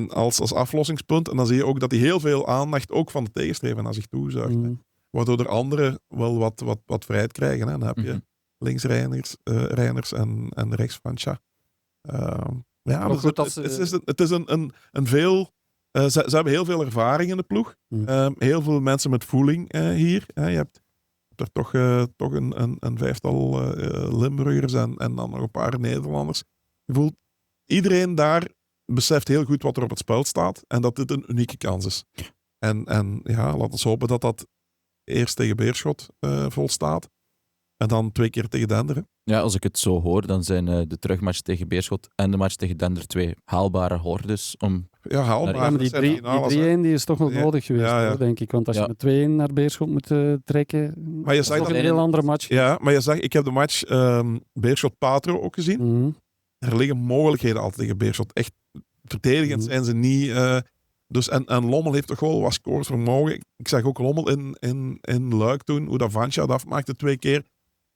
als aflossingspunt. En dan zie je ook dat hij heel veel aandacht ook van de tegenstrever naar zich toe zuigt.
Mm.
Waardoor er anderen wel wat vrijheid krijgen. Hè. Dan heb je
Mhm.
links Reiners en rechts Vancha.
Maar
Dus
goed,
het is een veel... Ze hebben heel veel ervaring in de ploeg. Heel veel mensen met voeling hier. Je hebt er toch een vijftal Limburgers en dan nog een paar Nederlanders. Je voelt, iedereen daar beseft heel goed wat er op het spel staat en dat dit een unieke kans is. En laten we hopen dat dat eerst tegen Beerschot volstaat en dan 2 keer tegen Denderen.
Ja, als ik het zo hoor, dan zijn de terugmatch tegen Beerschot en de match tegen Dender 2 haalbare hordes om...
Ja, haalbaar.
Ja, maar die 3-1 die is toch nog nodig geweest, hoor, denk ik. Want als je met 2-1 naar Beerschot moet trekken,
maar je
is
zag
toch
dat
een heel andere match.
Ja, maar je zag, ik heb de match Beerschot-Patro ook gezien.
Mhm.
Er liggen mogelijkheden altijd tegen Beerschot. Echt verdedigend zijn ze niet. Dus en Lommel heeft toch wel wat scoresvermogen. Ik zag ook Lommel in Luik toen, hoe dat Vancha het afmaakte 2 keer.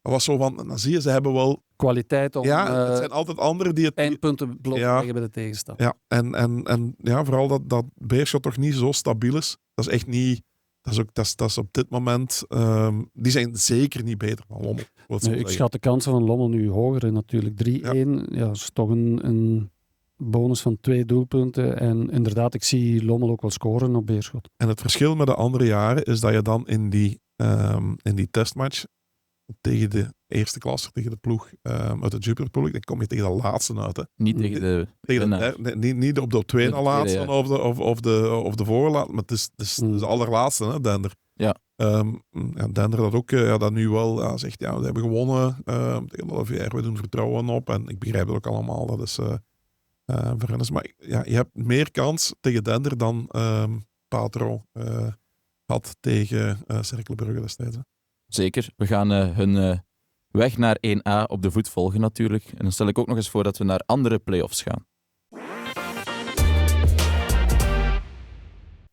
Dat was zo van, dan zie je, ze hebben wel...
Kwaliteit om
het zijn altijd anderen die het...
eindpunten bloot te leggen bij de tegenstander.
Ja, en vooral dat Beerschot toch niet zo stabiel is. Dat is echt niet... Dat is op dit moment... die zijn zeker niet beter dan Lommel.
Nee, ik schat de kansen van Lommel nu hoger. En natuurlijk 3-1 is toch een bonus van 2 doelpunten. En inderdaad, ik zie Lommel ook wel scoren op Beerschot.
En het verschil met de andere jaren is dat je dan in die testmatch tegen de eerste klasse, tegen de ploeg uit de Jupiler-ploeg, dan kom je tegen de laatste uit. Hè.
Niet tegen de...
Niet op de tweede
De
laatste
tweede,
of de voorlaatste, maar het is de allerlaatste, hè, Dender.
Ja.
Dender dat ook dat nu wel zegt, we hebben gewonnen tegen de LVR, we doen vertrouwen op en ik begrijp het ook allemaal, dat is voor hen is. Maar je hebt meer kans tegen Dender dan Patro had tegen Cerkelenbrugge destijds. Hè.
Zeker. We gaan hun weg naar 1A op de voet volgen natuurlijk. En dan stel ik ook nog eens voor dat we naar andere play-offs gaan.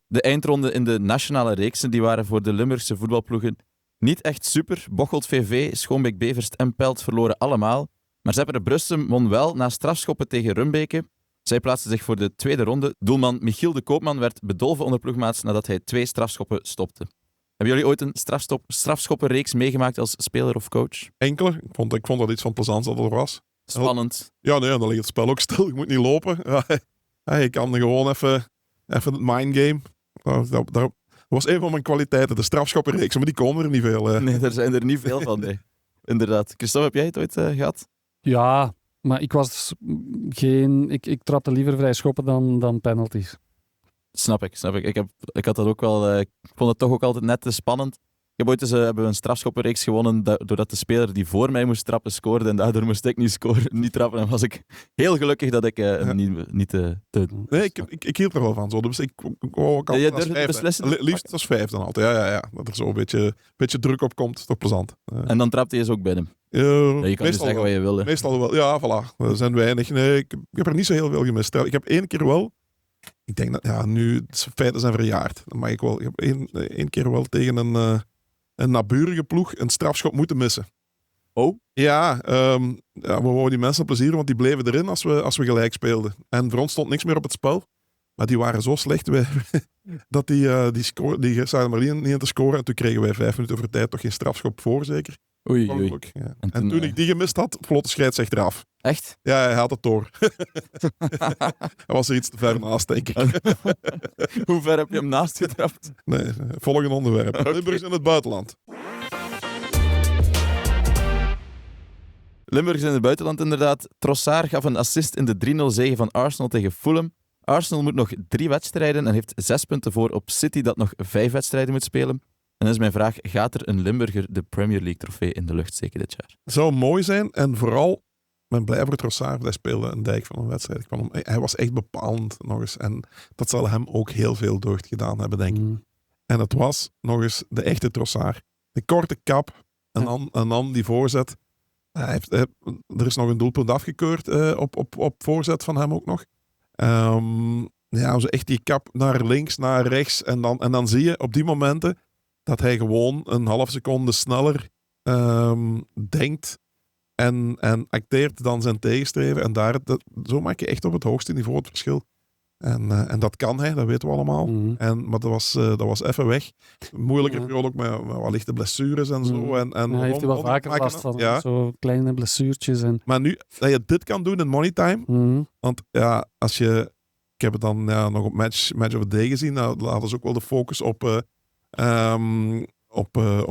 De eindronde in de nationale reeksen die waren voor de Limburgse voetbalploegen niet echt super. Bocholt VV, Schoonbeek Bevers en Pelt verloren allemaal. Maar Zeppere Brussum won wel na strafschoppen tegen Rumbeke. Zij plaatsten zich voor de tweede ronde. Doelman Michiel de Koopman werd bedolven onder ploegmaats nadat hij 2 strafschoppen stopte. Hebben jullie ooit een strafschoppenreeks meegemaakt als speler of coach?
Enkele. Ik vond dat iets van plezant dat er was.
Spannend.
Ja, nee, dan ligt het spel ook stil. Je moet niet lopen. Je kan gewoon even het mindgame. Dat was een van mijn kwaliteiten, de strafschoppenreeks. Maar die komen er niet veel.
Nee, er zijn er niet veel van. Nee. Inderdaad. Christophe, heb jij het ooit gehad?
Ja, maar ik was ik trapte liever vrij schoppen dan penalties.
Snap ik. Ik had dat ook wel... ik vond het toch ook altijd net te spannend. heb ooit eens hebben we een strafschoppenreeks gewonnen doordat de speler die voor mij moest trappen scoorde en daardoor moest ik niet trappen. En was ik heel gelukkig dat ik niet te...
Nee, ik hield er wel van. Zo. Dus ik wou ook
je
als
durft
vijfde.
beslissen?
Liefst als vijfde altijd. Ja. Dat er zo een beetje druk op komt. Dat is toch plezant.
En dan trapte je ze ook binnen. Je kan dus zeggen wat je wil. Hè.
Meestal wel. Ja, voilà. Er zijn weinig. Nee, ik heb er niet zo heel veel gemist. Ik heb 1 keer wel... Ik denk dat nu de feiten zijn verjaard. Dan mag ik wel. Ik heb één keer wel tegen een naburige ploeg een strafschop moeten missen.
Oh?
Ja, we wouden die mensen plezieren, want die bleven erin als we gelijk speelden. En voor ons stond niks meer op het spel. Maar die waren zo slecht dat die zaten maar niet in te scoren. En toen kregen wij 5 minuten voor tijd toch geen strafschop voor, zeker.
Oei.
Ja. En toen ik die gemist had, vloot de scheidsrechter af.
Echt?
Ja, hij had het door. Hij was er iets te ver naast, denk ik.
Hoe ver heb je hem naast getrapt?
Nee, volgende onderwerp. Limburg is in het buitenland.
Limburg is in het buitenland inderdaad. Trossard gaf een assist in de 3-0 zege van Arsenal tegen Fulham. Arsenal moet nog 3 wedstrijden en heeft 6 punten voor op City dat nog 5 wedstrijden moet spelen. En dan is mijn vraag, gaat er een Limburger de Premier League trofee in de lucht steken dit jaar?
Het zou mooi zijn en vooral, ik ben blij voor Trossard, hij speelde een dijk van een wedstrijd. Hij was echt bepalend nog eens en dat zal hem ook heel veel deugd gedaan hebben, denk ik. En het was nog eens de echte Trossard. De korte kap en dan die voorzet. Er is nog een doelpunt afgekeurd op voorzet van hem ook nog. Zo echt die kap naar links, naar rechts. En dan zie je op die momenten dat hij gewoon een half seconde sneller denkt en acteert dan zijn tegenstreven. En zo maak je echt op het hoogste niveau het verschil. En dat kan hij, dat weten we allemaal. Maar dat was even weg. Moeilijker periode ook met wat lichte blessures en zo. En
hij heeft er wel vaker last van. Ja. Zo kleine blessuurtjes.
Maar nu, dat je dit kan doen in money time. Want ja, ik heb het dan nog op match of the day gezien. Nou, daar hadden ze ook wel de focus op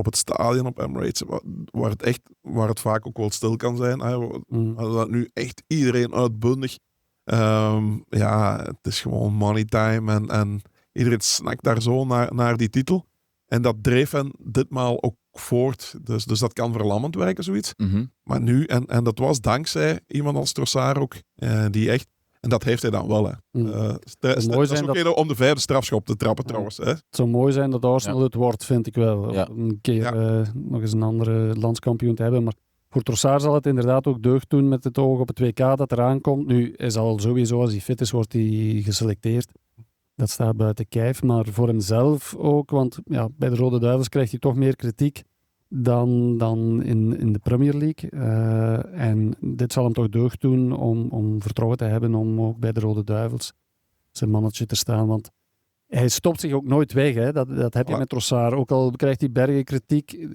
het stadion, op Emirates. Waar het vaak ook wel stil kan zijn. Dat nu echt iedereen uitbundig. Het is gewoon money time en iedereen snakt daar zo naar die titel. En dat dreef hen ditmaal ook voort. Dus dat kan verlammend werken, zoiets. Maar nu, en dat was dankzij iemand als Trossard ook, die echt... En dat heeft hij dan wel. Hè. Dat is ook om de 5e strafschop te trappen trouwens. Hè.
Het zou mooi zijn dat Arsenal het wordt, vind ik wel.
Ja.
Een keer nog eens een andere landskampioen te hebben. Maar voor Trossard zal het inderdaad ook deugd doen met het oog op het WK dat eraan komt. Nu, hij zal sowieso, als hij fit is, wordt hij geselecteerd. Dat staat buiten kijf. Maar voor hemzelf ook, want bij de Rode Duivels krijgt hij toch meer kritiek dan in de Premier League. En dit zal hem toch deugd doen om vertrouwen te hebben om ook bij de Rode Duivels zijn mannetje te staan. Want hij stopt zich ook nooit weg. Hè. Dat heb je met Trossard. Ook al krijgt hij bergen kritiek,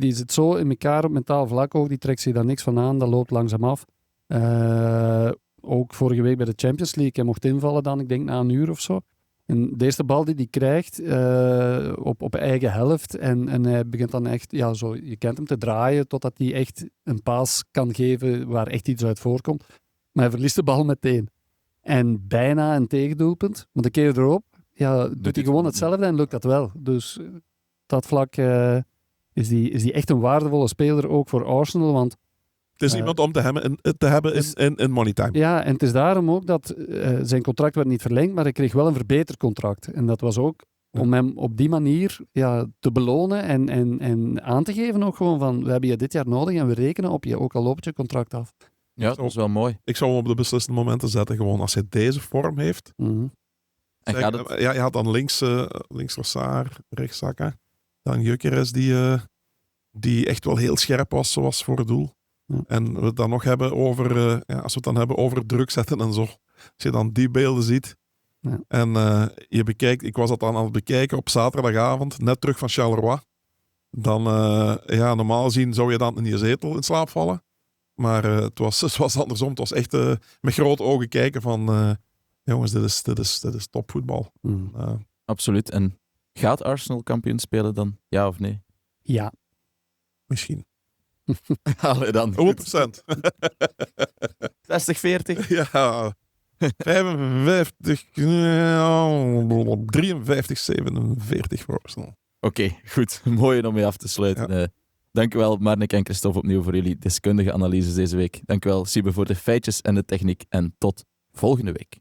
die zit zo in elkaar op mentaal vlak ook. Die trekt zich daar niks van aan. Dat loopt langzaam af. Ook vorige week bij de Champions League. Hij mocht invallen dan, ik denk na een uur of zo. En de eerste bal die hij krijgt op eigen helft. En hij begint dan echt, je kent hem, te draaien totdat hij echt een paas kan geven waar echt iets uit voorkomt. Maar hij verliest de bal meteen. En bijna een tegendoelpunt. Want een keer erop doet hij gewoon hetzelfde en lukt dat wel. Dus op dat vlak is die echt een waardevolle speler ook voor Arsenal. Want
het is iemand om te hebben in money time.
Ja, en het is daarom ook dat zijn contract werd niet verlengd, maar hij kreeg wel een verbeterd contract. En dat was ook om hem op die manier te belonen en aan te geven ook gewoon van, we hebben je dit jaar nodig en we rekenen op je, ook al loopt je contract af.
Ja, dat is wel mooi.
Ik zou hem op de beslissende momenten zetten, gewoon als hij deze vorm heeft.
En gaat het...
je had dan links Trossard, rechts Saka. Dan Gyökeres die echt wel heel scherp was, zoals voor het doel. En we het dan nog hebben over, als we het dan hebben over druk zetten en zo. Als je dan die beelden ziet.
Ja.
En je bekijkt, ik was dat dan aan het bekijken op zaterdagavond, net terug van Charleroi. Dan, normaal gezien zou je dan in je zetel in slaap vallen. Maar het was andersom. Het was echt met grote ogen kijken van, jongens, dit is topvoetbal.
Absoluut. En gaat Arsenal kampioen spelen dan? Ja of nee?
Ja.
Misschien.
Allee dan.
100%.
60-40?
Ja. 55, 53, 47 voor Arsenal.
Oké, goed. Mooi om mee af te sluiten. Dank u wel, Marnik en Christophe, opnieuw voor jullie deskundige analyses deze week. Dank u wel, Siebe, voor de feitjes en de techniek. En tot volgende week.